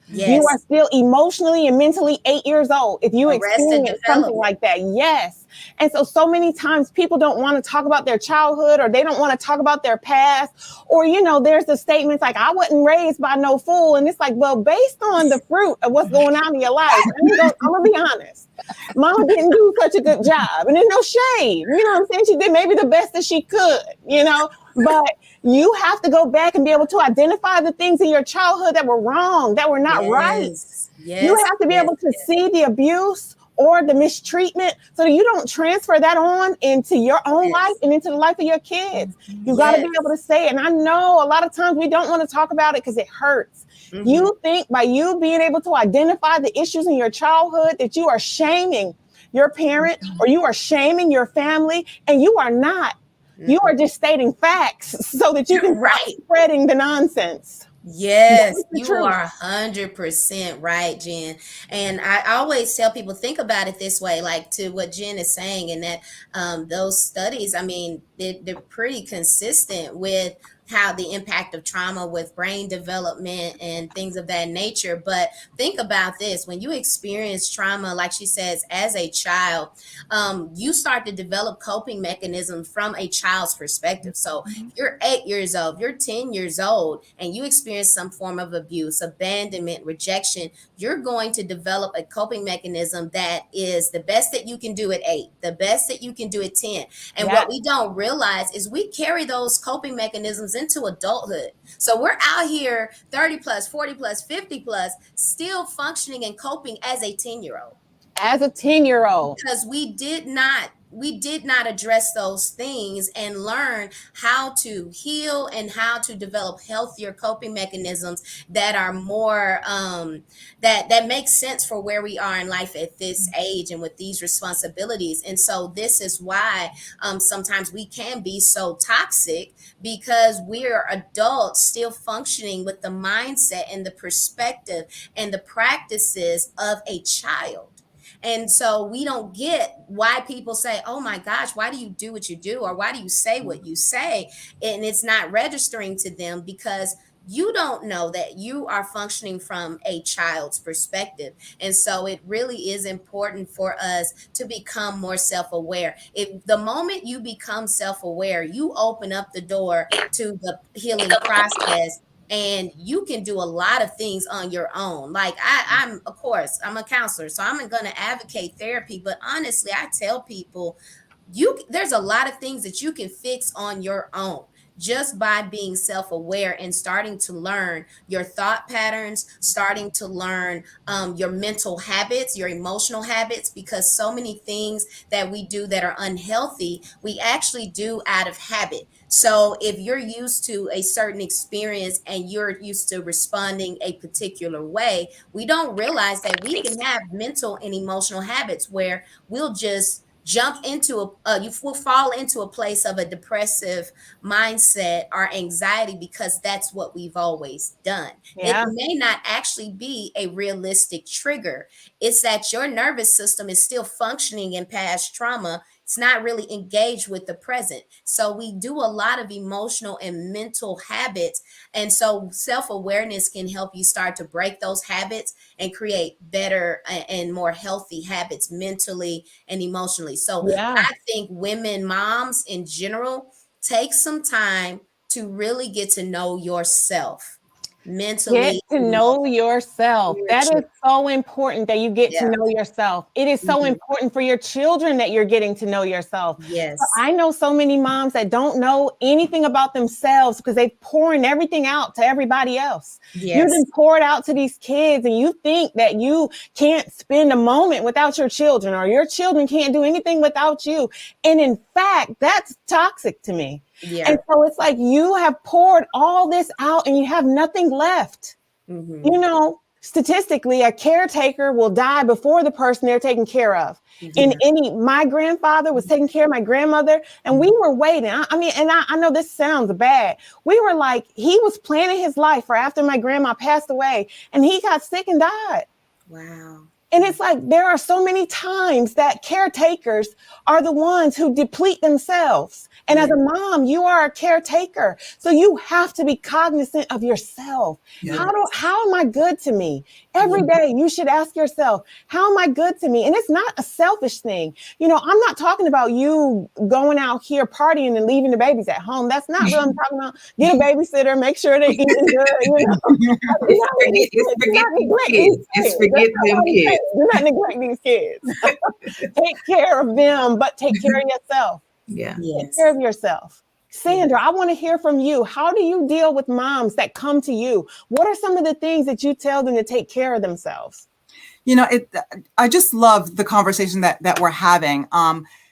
A: Yes. You are still emotionally and mentally 8 years old if you experience something like that. Yes. And so many times people don't want to talk about their childhood, or they don't want to talk about their past, or, there's the statements like, I wasn't raised by no fool. And it's like, well, based on the fruit of what's going on in your life, I'm going to be honest. Mama didn't do such a good job, and there's no shame. You know what I'm saying? She did maybe the best that she could, but you have to go back and be able to identify the things in your childhood that were wrong, that were not right. Yes. You have to be able to see the abuse or the mistreatment so that you don't transfer that on into your own life and into the life of your kids. You got to be able to say it. And I know a lot of times we don't want to talk about it because it hurts. You think by you being able to identify the issues in your childhood that you are shaming your parent or you are shaming your family, and you are not. You are just stating facts so that you can stop spreading the nonsense.
E: Yes, you are 100% right, Jen. And I always tell people, think about it this way, like to what Jen is saying, and that those studies, I mean, they're pretty consistent with how the impact of trauma with brain development and things of that nature. But think about this: when you experience trauma, like she says, as a child, you start to develop coping mechanisms from a child's perspective. So if you're 8 years old, you're 10 years old, and you experience some form of abuse, abandonment, rejection, you're going to develop a coping mechanism that is the best that you can do at 8, the best that you can do at 10. And
A: Yeah.
E: what we don't realize is we carry those coping mechanisms into adulthood. So we're out here 30 plus, 40 plus, 50 plus, still functioning and coping as a 10-year-old.
A: As a 10-year-old.
E: Because we did not address those things and learn how to heal and how to develop healthier coping mechanisms that are more that make sense for where we are in life at this age and with these responsibilities. And so this is why sometimes we can be so toxic, because we're adults still functioning with the mindset and the perspective and the practices of a child. And so we don't get why people say, oh my gosh, why do you do what you do? Or why do you say what you say? And it's not registering to them, because you don't know that you are functioning from a child's perspective. And so it really is important for us to become more self-aware. If the moment you become self-aware, you open up the door to the healing process, and you can do a lot of things on your own. Like I'm of course I'm a counselor, so I'm going to advocate therapy, but honestly I tell people, there's a lot of things that you can fix on your own, just by being self-aware and starting to learn your thought patterns, starting to learn your mental habits, your emotional habits, because so many things that we do that are unhealthy, we actually do out of habit. So if you're used to a certain experience and you're used to responding a particular way, we don't realize that we can have mental and emotional habits where we'll just jump into you will fall into a place of a depressive mindset or anxiety, because that's what we've always done.
A: Yeah.
E: It may not actually be a realistic trigger. It's that your nervous system is still functioning in past trauma. It's not really engaged with the present. So we do a lot of emotional and mental habits. And so self-awareness can help you start to break those habits and create better and more healthy habits mentally and emotionally. So
A: Yeah.
E: I think women, moms in general, take some time to really get to know yourself mentally.
A: Get to know yourself. That is so important, that you get to
E: Yeah.
A: know yourself. It is so important for your children that you're getting to know yourself.
E: Yes.
A: I know so many moms that don't know anything about themselves because they're pouring everything out to everybody else.
E: Yes.
A: You've been poured out to these kids, and you think that you can't spend a moment without your children, or your children can't do anything without you. And in fact, that's toxic to me.
E: Yeah.
A: And so it's like you have poured all this out and you have nothing left.
E: Mhm.
A: You know, statistically, a caretaker will die before the person they're taking care of.
E: Yeah.
A: My grandfather was taking care of my grandmother, and we were waiting. I know this sounds bad. We were like, he was planning his life for after my grandma passed away, and he got sick and died.
E: Wow.
A: And it's like, there are so many times that caretakers are the ones who deplete themselves. And as a mom, you are a caretaker. So you have to be cognizant of yourself.
E: Yes.
A: How am I good to me? Every day you should ask yourself, how am I good to me? And it's not a selfish thing. You know, I'm not talking about you going out here partying and leaving the babies at home. That's not what I'm talking about. Get a babysitter, make sure they're eating good. You know,
B: Forget them kids.
A: Do not neglect these kids. Take care of them, but take care of yourself.
B: Yeah.
A: Take care of yourself. Sandra, I want to hear from you. How do you deal with moms that come to you? What are some of the things that you tell them to take care of themselves?
C: You know, I just love the conversation that we're having,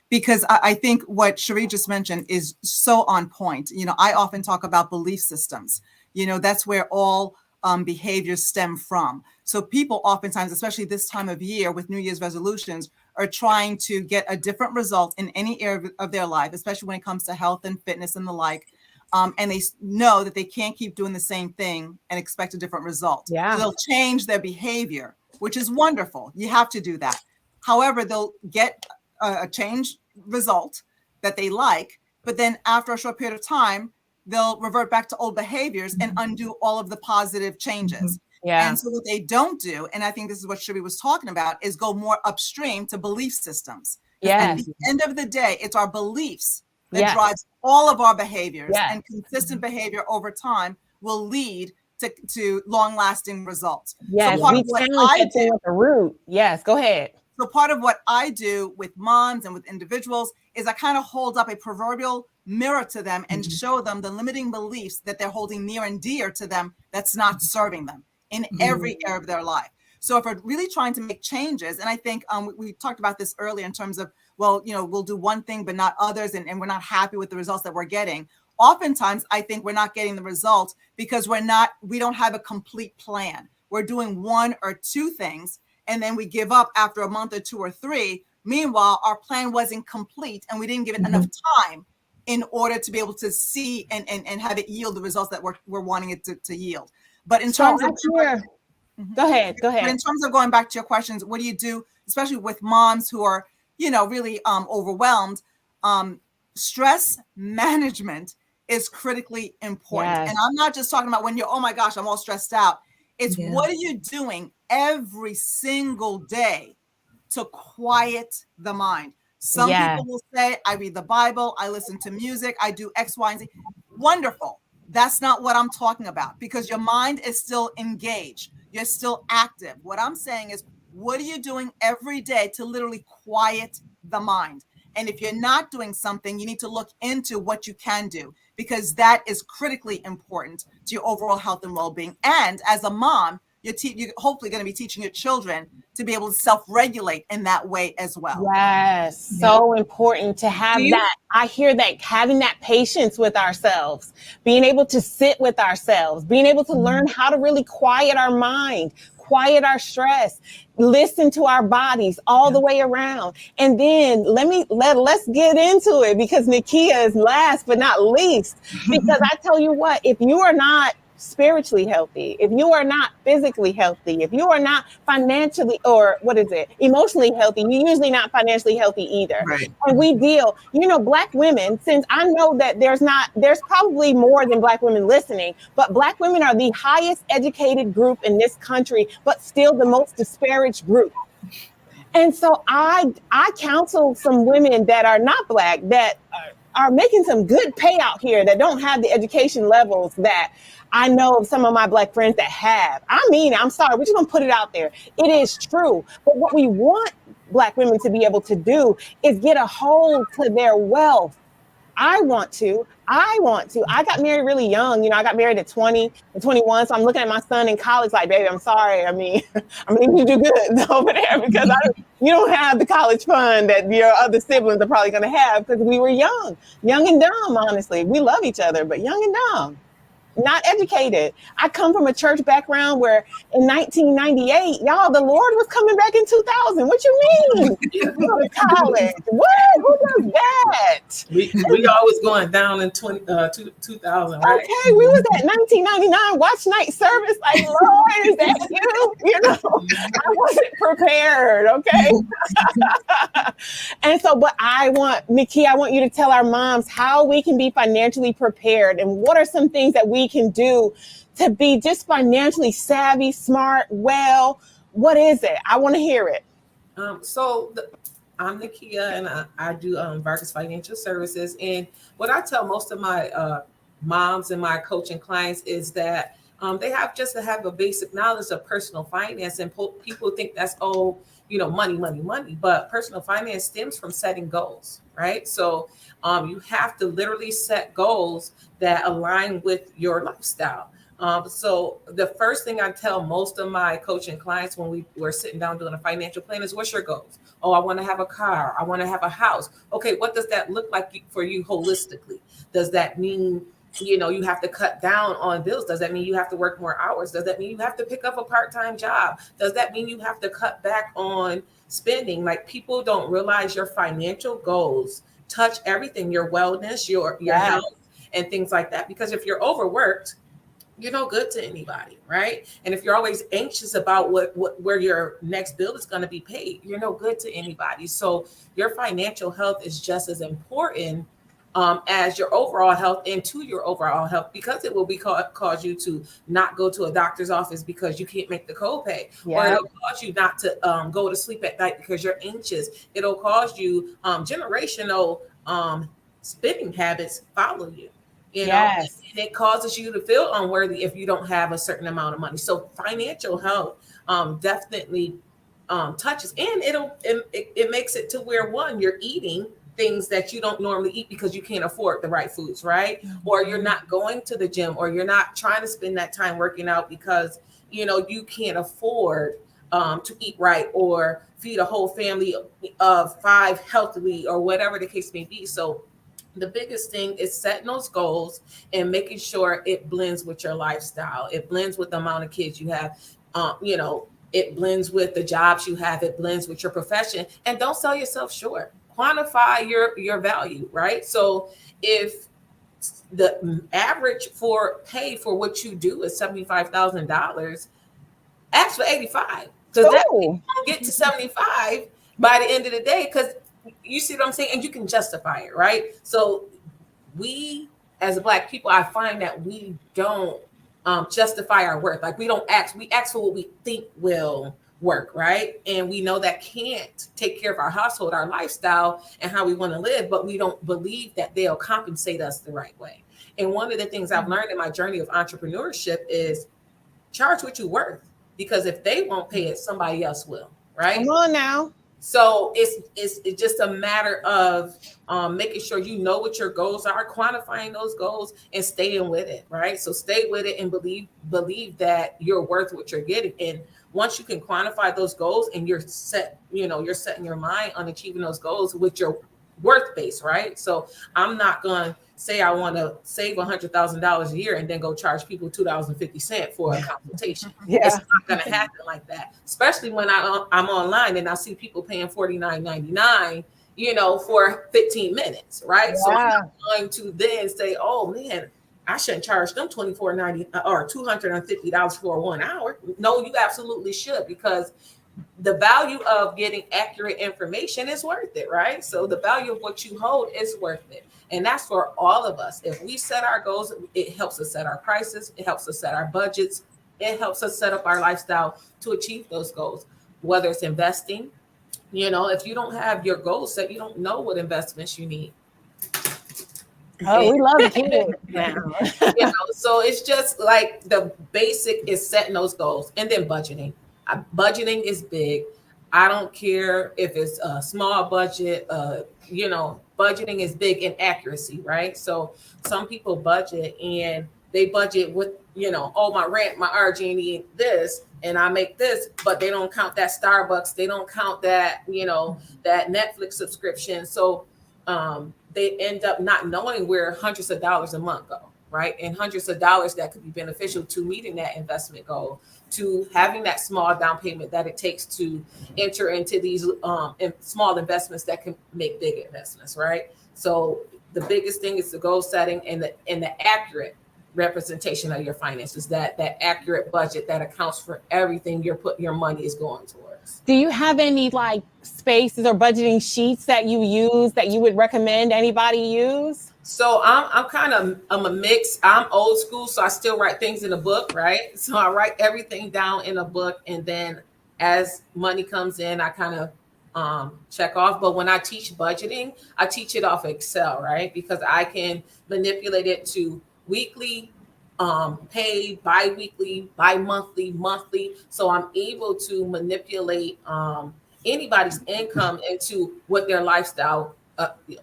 C: because I think what Cherie just mentioned is so on point. You know, I often talk about belief systems. You know, that's where all behaviors stem from. So people oftentimes, especially this time of year with New Year's resolutions, are trying to get a different result in any area of their life, especially when it comes to health and fitness and the like. And they know that they can't keep doing the same thing and expect a different result.
A: Yeah.
C: So they'll change their behavior, which is wonderful. You have to do that. However, they'll get a change result that they like, but then after a short period of time, they'll revert back to old behaviors and undo all of the positive changes.
A: Yeah.
C: And so what they don't do, and I think this is what Shiri was talking about, is go more upstream to belief systems. At the end of the day, it's our beliefs that drives all of our behaviors, and consistent behavior over time will lead to long-lasting results.
A: Yes,
C: so part
A: we
C: of what
A: challenge
C: I
A: that thing
C: do,
A: at the root. Yes, go ahead.
C: So part of what I do with moms and with individuals is I kind of hold up a proverbial mirror to them and show them the limiting beliefs that they're holding near and dear to them that's not serving them in every area of their life. So if we're really trying to make changes, and I think we talked about this earlier in terms of, well, we'll do one thing but not others, and we're not happy with the results that we're getting. Oftentimes, I think we're not getting the results because we don't have a complete plan. We're doing one or two things, and then we give up after a month or 2 or 3. Meanwhile, our plan wasn't complete, and we didn't give it enough time in order to be able to see and have it yield the results that we're wanting it to yield. But in terms of
A: go ahead.
C: But in terms of going back to your questions, what do you do, especially with moms who are, really overwhelmed? Stress management is critically important. And I'm not just talking about when you're, oh my gosh, I'm all stressed out. It's what are you doing every single day to quiet the mind? Some people will say, I read the Bible, I listen to music, I do X, Y, and Z. Wonderful. That's not what I'm talking about, because your mind is still engaged. You're still active. What I'm saying is, what are you doing every day to literally quiet the mind? And if you're not doing something, you need to look into what you can do, because that is critically important to your overall health and well-being. And as a mom, you're hopefully going to be teaching your children to be able to self-regulate in that way as well.
A: Yes, so important to have that. I hear that, having that patience with ourselves, being able to sit with ourselves, being able to learn how to really quiet our mind, quiet our stress, listen to our bodies all the way around. And then let's get into it, because Nakia is last but not least, because I tell you what, if you are not spiritually healthy, if you are not physically healthy, if you are not financially, or emotionally healthy, you're usually not financially healthy either.
B: Right.
A: And we deal, Black women, since I know that there's probably more than Black women listening, but Black women are the highest educated group in this country, but still the most disparaged group. And so I counsel some women that are not Black, that are making some good payout here, that don't have the education levels that I know of some of my Black friends that have. I'm sorry, we're just gonna put it out there. It is true. But what we want Black women to be able to do is get a hold to their wealth. I want to. I got married really young. I got married at 20 and 21. So I'm looking at my son in college like, baby, I'm sorry. I mean, you do good over there, because you don't have the college fund that your other siblings are probably going to have, because we were young and dumb, honestly. We love each other, but young and dumb. Not educated. I come from a church background where in 1998, y'all, the Lord was coming back in 2000. What you mean? You go to college. What? Who does that?
D: We always going down in 2000, right?
A: Okay, we was at 1999 watch night service. Like, Lord, is that you? I wasn't prepared. Okay. And so, but Nikki, I want you to tell our moms how we can be financially prepared, and what are some things that we can do to be just financially savvy, smart, well. What is it? I want to hear it.
D: I'm Nakia, and I do Vargas Financial Services. And what I tell most of my moms and my coaching clients is that they have just to have a basic knowledge of personal finance. And people think that's money. But personal finance stems from setting goals, right? So you have to literally set goals that align with your lifestyle. So the first thing I tell most of my coaching clients when we're sitting down doing a financial plan is, what's your goals? Oh, I want to have a car. I want to have a house. Okay, what does that look like for you holistically? Does that mean, you have to cut down on bills? Does that mean you have to work more hours? Does that mean you have to pick up a part-time job? Does that mean you have to cut back on spending? Like, people don't realize your financial goals touch everything, your wellness, your health, and things like that. Because if you're overworked, you're no good to anybody, right? And if you're always anxious about where your next bill is going to be paid, you're no good to anybody. So your financial health is just as important as your overall health and to your overall health, because it will be cause you to not go to a doctor's office because you can't make the copay, or it'll cause you not to go to sleep at night because you're anxious. It'll cause you generational spending habits follow you. You know, and it causes you to feel unworthy if you don't have a certain amount of money. So financial health definitely touches, and it makes it to where, one, you're eating things that you don't normally eat because you can't afford the right foods, right? Or you're not going to the gym, or you're not trying to spend that time working out because, you know, you can't afford to eat right or feed a whole family of 5 healthily, or whatever the case may be. So the biggest thing is setting those goals and making sure it blends with your lifestyle. It blends with the amount of kids you have. You know, it blends with the jobs you have. It blends with your profession. And don't sell yourself short. Quantify your value, right? So if the average for pay for what you do is $75,000, ask for 85, because that won't get to 75 by the end of the day, because you see what I'm saying? And you can justify it, right? So we, as Black people, I find that we don't justify our worth. Like, we ask for what we think will work, right? And we know that can't take care of our household, our lifestyle, and how we want to live, but we don't believe that they'll compensate us the right way. And one of the things I've learned in my journey of entrepreneurship is charge what you're worth, because if they won't pay it, somebody else will, right?
A: Come on now.
D: So it's just a matter of making sure you know what your goals are, quantifying those goals, and staying with it, right? So stay with it and believe that you're worth what you're getting. And once you can quantify those goals and you're setting your mind on achieving those goals with your worth base, right? So I'm not going to say I want to save $100,000 a year and then go charge people $2.50 for a consultation. It's not going to happen like that, especially when I'm online and I see people paying $49.99, you know, for 15 minutes, right? So I'm not going to then say, oh man, I shouldn't charge them $24.90 or $250 for 1 hour. No, you absolutely should, because the value of getting accurate information is worth it, right? So the value of what you hold is worth it. And that's for all of us. If we set our goals, it helps us set our prices. It helps us set our budgets. It helps us set up our lifestyle to achieve those goals, whether it's investing. You know, if you don't have your goals set, you don't know what investments you need.
A: Oh, we love kids now.
D: You know, so it's just like the basic is setting those goals, and then budgeting. Budgeting is big. I don't care if it's a small budget, you know, budgeting is big in accuracy, right? So some people budget and they budget with, you know, oh, my rent, my RG&E, this, and I make this, but they don't count that Starbucks. They don't count that, you know, that Netflix subscription. So they end up not knowing where hundreds of dollars a month go, right? And hundreds of dollars that could be beneficial to meeting that investment goal, to having that small down payment that it takes to enter into these small investments that can make big investments, right? So the biggest thing is the goal setting and the accurate representation of your finances, that accurate budget that accounts for everything your money is going towards.
A: Do you have any like spaces or budgeting sheets that you use that you would recommend anybody use?
D: So I'm a mix. I'm old school, so I still write things in a book, right? So I write everything down in a book, and then as money comes in, I kind of check off. But when I teach budgeting, I teach it off Excel, right? Because I can manipulate it to weekly, paid, bi-weekly, bi-monthly, monthly. So I'm able to manipulate anybody's income into what their lifestyle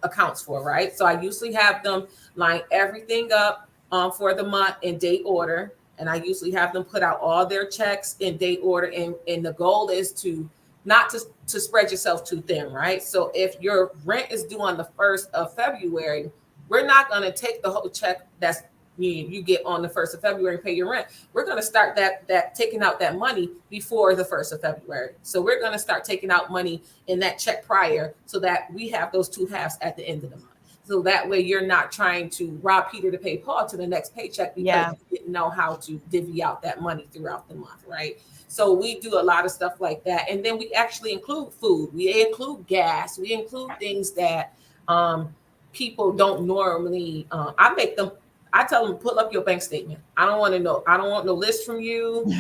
D: accounts for, right? So I usually have them line everything up for the month in date order, and I usually have them put out all their checks in date order, and the goal is to not to spread yourself too thin, right? So if your rent is due on the 1st of February, we're not going to take the whole check that's you get on the 1st of February and pay your rent. We're going to start that taking out that money before the 1st of February. So we're going to start taking out money in that check prior, so that we have those 2 halves at the end of the month. So that way you're not trying to rob Peter to pay Paul to the next paycheck because you didn't know how to divvy out that money throughout the month, right? So we do a lot of stuff like that. And then we actually include food. We include gas. We include things that people don't normally, I tell them, pull up your bank statement. I don't want to know. I don't want no list from you.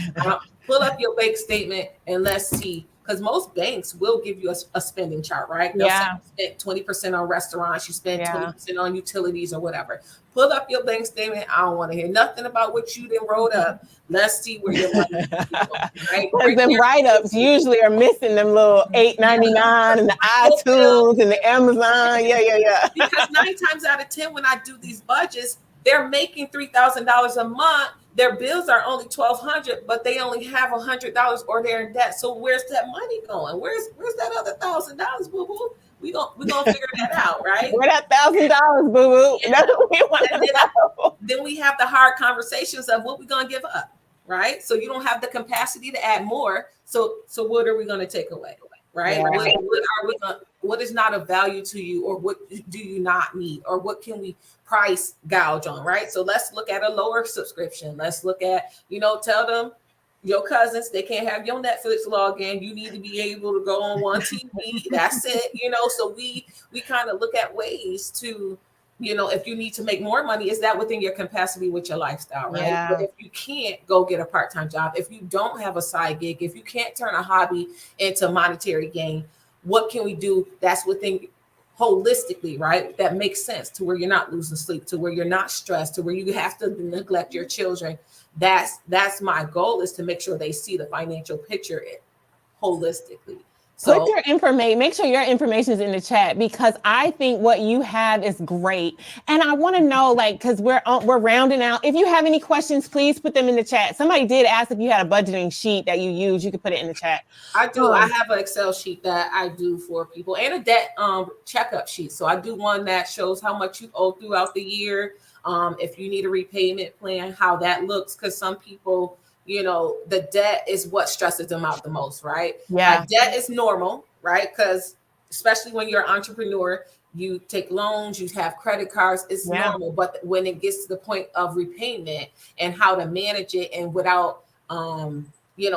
D: Pull up your bank statement and let's see. Because most banks will give you a spending chart, right? They'll say you spend 20% on restaurants, you spend 20% on utilities or whatever. Pull up your bank statement. I don't want to hear nothing about what you then wrote up. Let's see where your money is going, right?
A: Because them write-ups usually are missing them little $8.99 and the iTunes and the Amazon. Yeah.
D: Because 9 times out of 10, when I do these budgets, they're making $3,000 a month. Their bills are only $1,200, but they only have $100 or they're in debt. So where's that money going? Where's that other $1,000, boo boo? We gonna figure that out, right?
A: Where that $1,000, boo boo? That's what we want to know.
D: Then we have the hard conversations of what we gonna give up, right? So you don't have the capacity to add more. So what are we gonna take away, right? Yeah. What is not of value to you, or what do you not need, or what can we price gouge on, right? So let's look at a lower subscription. Let's look at, tell them your cousins, they can't have your Netflix login. You need to be able to go on one TV. That's it, so we kind of look at ways to, if you need to make more money, is that within your capacity with your lifestyle, right? Yeah. But if you can't, go get a part-time job. If you don't have a side gig, if you can't turn a hobby into monetary gain, what can we do that's within holistically, right? That makes sense, to where you're not losing sleep, to where you're not stressed, to where you have to neglect your children. That's my goal, is to make sure they see the financial picture holistically. So
A: put your information, make sure your information is in the chat, because I think what you have is great. And I want to know, because we're rounding out. If you have any questions, please put them in the chat. Somebody did ask if you had a budgeting sheet that you use. You could put it in the chat.
D: I do. I have an Excel sheet that I do for people, and a debt checkup sheet. So I do one that shows how much you owe throughout the year. If you need a repayment plan, how that looks, because some people, the debt is what stresses them out the most, right?
A: Yeah.
D: Debt is normal, right? Because especially when you're an entrepreneur, you take loans, you have credit cards, it's normal. But when it gets to the point of repayment and how to manage it, and without,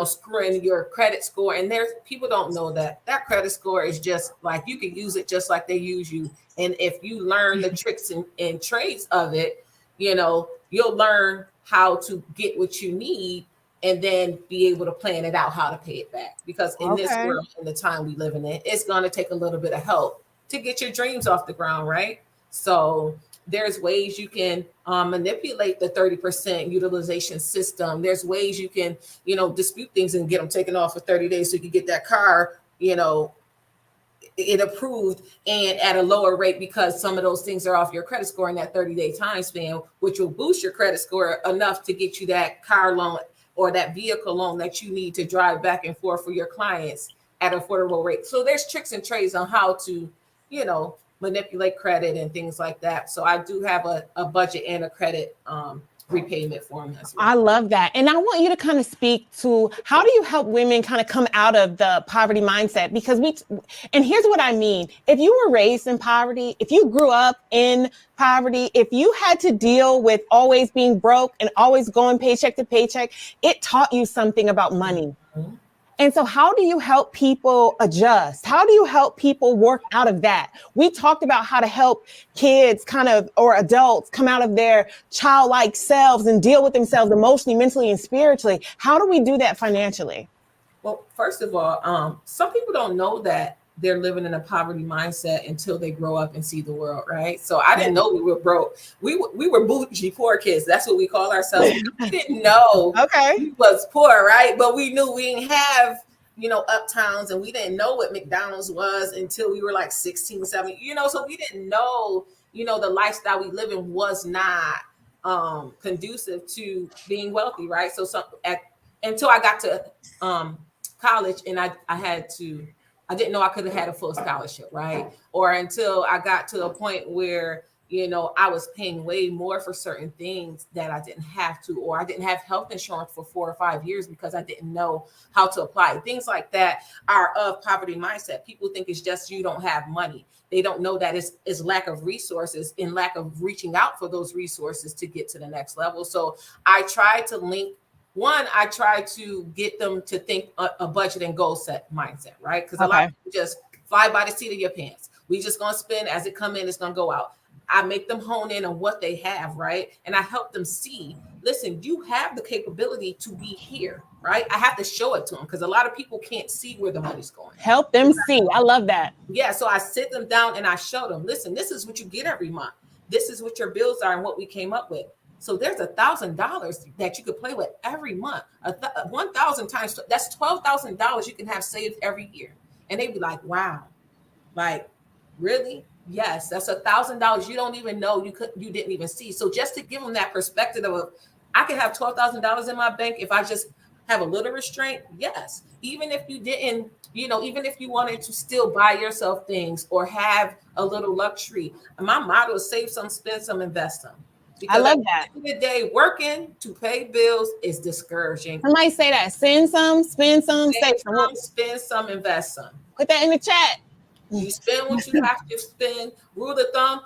D: screwing your credit score, and there's people don't know that credit score is just like, you can use it just like they use you. And if you learn the tricks and trades of it, you'll learn how to get what you need, and then be able to plan it out how to pay it back. Because in this world, in the time we live in, it's going to take a little bit of help to get your dreams off the ground, right? So there's ways you can manipulate the 30% utilization system. There's ways you can, dispute things and get them taken off for 30 days so you can get that car, it approved and at a lower rate, because some of those things are off your credit score in that 30-day time span, which will boost your credit score enough to get you that car loan or that vehicle loan that you need to drive back and forth for your clients at an affordable rate. So there's tricks and trades on how to, manipulate credit and things like that. So I do have a budget and a credit repayment form as well.
A: I love that. And I want you to kind of speak to, how do you help women kind of come out of the poverty mindset? Because and here's what I mean. If you were raised in poverty, if you grew up in poverty, if you had to deal with always being broke and always going paycheck to paycheck, it taught you something about money. Mm-hmm. And so how do you help people adjust? How do you help people work out of that? We talked about how to help kids or adults come out of their childlike selves and deal with themselves emotionally, mentally, and spiritually. How do we do that financially?
D: Well, first of all, some people don't know that they're living in a poverty mindset until they grow up and see the world, right? So I didn't know we were broke. We were bougie poor kids. That's what we call ourselves. We didn't know we was poor, right? But we knew we didn't have, uptowns, and we didn't know what McDonald's was until we were like 16, 17, so we didn't know, the lifestyle we live in was not conducive to being wealthy, right? So until I got to college, and I didn't know I could have had a full scholarship, right? Or until I got to a point where, I was paying way more for certain things that I didn't have to, or I didn't have health insurance for 4 or 5 years because I didn't know how to apply. Things like that are of poverty mindset. People think it's just you don't have money. They don't know that it's lack of resources and lack of reaching out for those resources to get to the next level. So I try to link. One, I try to get them to think a budget and goal set mindset, right? Because a lot of people just fly by the seat of your pants. We just going to spend as it come in, it's going to go out. I make them hone in on what they have, right? And I help them see, listen, you have the capability to be here, right? I have to show it to them because a lot of people can't see where the money's going.
A: Help them see. I love that.
D: Yeah, so I sit them down and I show them, listen, this is what you get every month. This is what your bills are and what we came up with. So there's $1,000 that you could play with every month. 1,000 times, that's $12,000 you can have saved every year. And they'd be like, wow, like, really? Yes, that's $1,000 you don't even know you didn't even see. So just to give them that perspective of, I can have $12,000 in my bank if I just have a little restraint. Yes, even if you didn't, even if you wanted to still buy yourself things or have a little luxury, my motto is save some, spend some, invest some. Because
A: I love that.
D: At the end of the day, working to pay bills is discouraging.
A: Somebody say that. Send some, spend some, save some.
D: Spend some, invest some.
A: Put that in the chat.
D: You spend what you have to spend. Rule of thumb.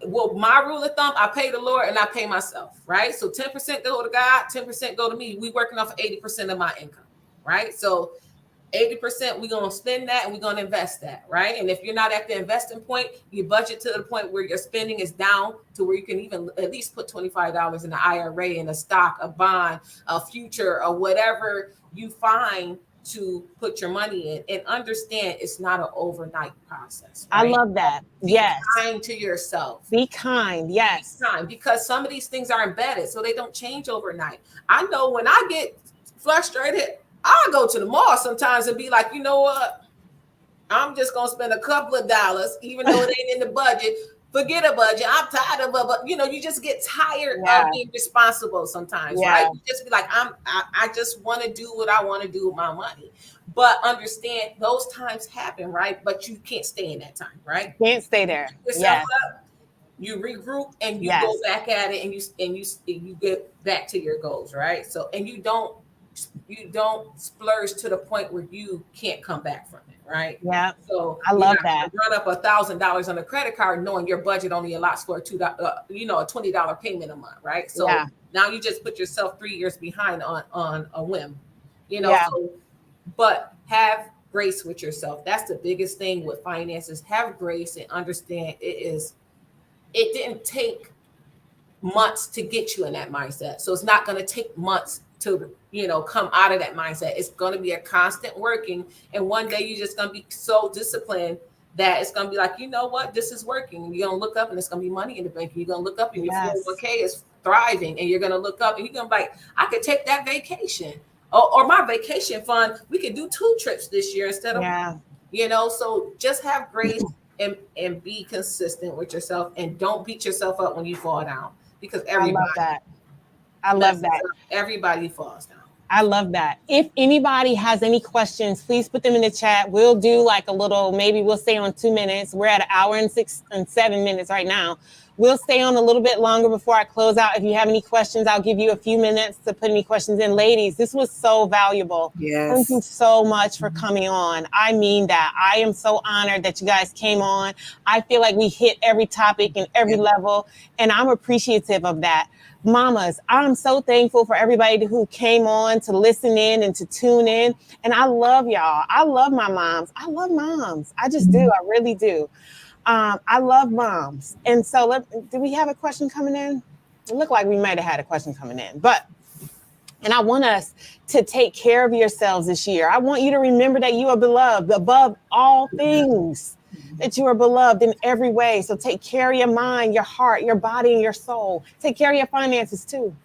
D: Well, my rule of thumb, I pay the Lord and I pay myself, right? So 10% go to God, 10% go to me. We working off 80% of my income, right? So 80%, we're going to spend that and we're going to invest that, right? And if you're not at the investing point, you budget to the point where your spending is down to where you can even at least put $25 in an IRA, in a stock, a bond, a future, or whatever you find to put your money in, and understand it's not an overnight process. Right?
A: I love that. Yes.
D: Be kind to yourself.
A: Be kind. Yes.
D: Be kind, because some of these things are embedded, so they don't change overnight. I know when I get frustrated, I'll go to the mall sometimes and be like, you know what? I'm just going to spend a couple of dollars, even though it ain't in the budget. Forget a budget. I'm tired of it. But, you just get tired of being responsible sometimes, right? You just be like, I just want to do what I want to do with my money. But understand those times happen, right? But you can't stay in that time, right?
A: Can't stay there.
D: You regroup and you go back at it, and you get back to your goals, right? So, and you don't splurge to the point where you can't come back from it, right?
A: Yeah.
D: So
A: I love that.
D: Run up $1,000 on a credit card, knowing your budget only allots for a $20 payment a month, right? So now you just put yourself 3 years behind on a whim, So, but have grace with yourself. That's the biggest thing with finances. Have grace and understand it didn't take months to get you in that mindset. So it's not going to take months to come out of that mindset. It's going to be a constant working, and one day you're just going to be so disciplined that it's going to be like, you know what, this is working. And you're going to look up and it's going to be money in the bank. And you're going to look up and your 401k is thriving, and you're going to look up and you're going to be like, I could take that vacation, or my vacation fund, we could do 2 trips this year instead of so just have grace and be consistent with yourself, and don't beat yourself up when you fall down, because
A: I love that.
D: Everybody falls down.
A: I love that. If anybody has any questions, please put them in the chat. We'll do like a little, maybe we'll stay on 2 minutes. We're at 1 hour and 7 minutes right now. We'll stay on a little bit longer before I close out. If you have any questions, I'll give you a few minutes to put any questions in. Ladies, this was so valuable.
B: Yes.
A: Thank you so much for coming on. I mean that. I am so honored that you guys came on. I feel like we hit every topic and every level, and I'm appreciative of that. Mamas, I'm so thankful for everybody who came on to listen in and to tune in. And I love y'all. I love my moms. I love moms. I just do. I really do. I love moms. And so do we have a question coming in? It looked like we might have had a question coming in, and I want us to take care of yourselves this year. I want you to remember that you are beloved above all things, that you are beloved in every way. So take care of your mind, your heart, your body, and your soul. Take care of your finances too,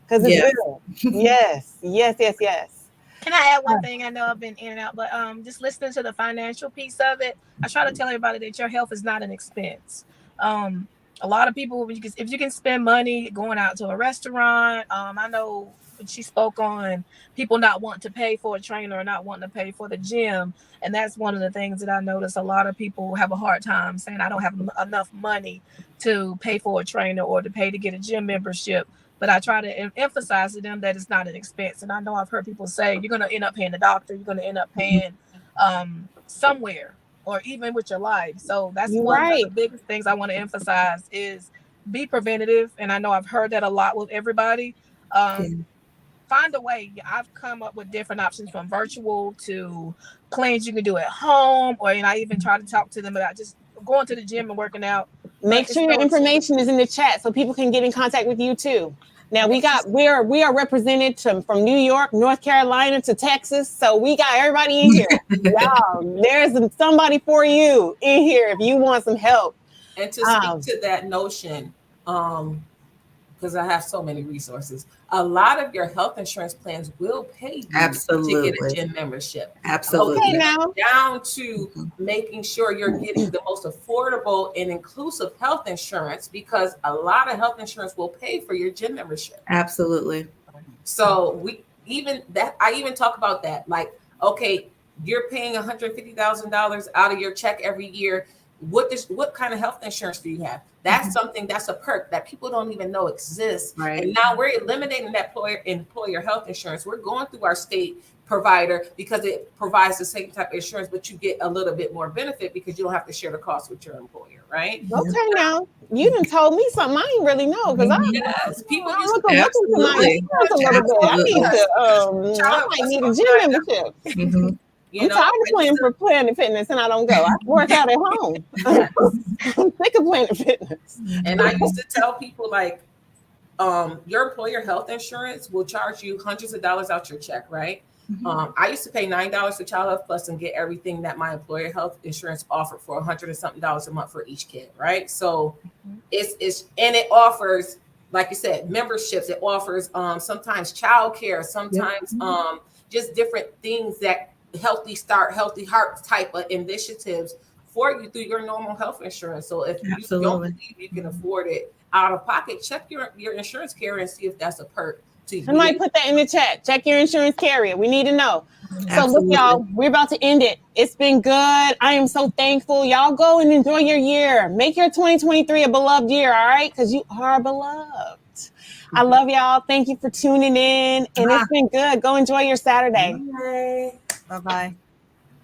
A: because it's real. Yes.
F: Can I add one thing? I know I've been in and out, but just listening to the financial piece of it, I try to tell everybody that your health is not an expense. A lot of people, if you can spend money going out to a restaurant, I know she spoke on people not wanting to pay for a trainer or not wanting to pay for the gym. And that's one of the things that I notice a lot of people have a hard time saying, I don't have enough money to pay for a trainer or to pay to get a gym membership. But I try to emphasize to them that it's not an expense. And I know I've heard people say, you're going to end up paying the doctor, you're going to end up paying somewhere, or even with your life. So that's one of the biggest things I want to emphasize is be preventative. And I know I've heard that a lot with everybody. Find a way. I've come up with different options, from virtual to plans you can do at home, and I even try to talk to them about just going to the gym and working out,
A: Make sure your information is in the chat so people can get in contact with you too. Now we are represented from New York, North Carolina to Texas. So we got everybody in here. Y'all, there's somebody for you in here if you want some help.
D: And to speak to that notion, because I have so many resources, a lot of your health insurance plans will pay you to get a gym membership.
B: Absolutely.
A: Okay, now.
D: Down to making sure you're getting the most affordable and inclusive health insurance, because a lot of health insurance will pay for your gym membership.
B: Absolutely.
D: So I even talk about that. Like, okay, you're paying $150,000 out of your check every year. What kind of health insurance do you have? That's something that's a perk that people don't even know exists.
B: Right.
D: And now we're eliminating that employer health insurance. We're going through our state provider because it provides the same type of insurance, but you get a little bit more benefit because you don't have to share the cost with your employer, right?
A: Okay, now you done told me something I didn't really know because
D: people
A: I'm
D: used
A: looking into my insurance a little bit. I might need a gym membership.
B: Mm-hmm.
A: I'm tired of playing for Planet Fitness and I don't go. I work out at home. I'm sick of Planet Fitness.
D: And I used to tell people like, your employer health insurance will charge you hundreds of dollars out your check, right? I used to pay $9 for Child Health Plus and get everything that my employer health insurance offered for $100 and something a month for each kid, right? So it offers, like you said, memberships. It offers sometimes childcare, sometimes just different things that healthy heart type of initiatives for you through your normal health insurance. So if you don't believe you can afford it out of pocket, check your insurance carrier and see if that's a perk to you.
A: I might put that in the chat. Check your insurance carrier. We need to know. So look, y'all, we're about to end it. It's been good. I am so thankful. Y'all go and enjoy your year. Make your 2023 a beloved year, all right? Because you are beloved. I love y'all. Thank you for tuning in. And it's been good. Go enjoy your Saturday.
C: Bye-bye.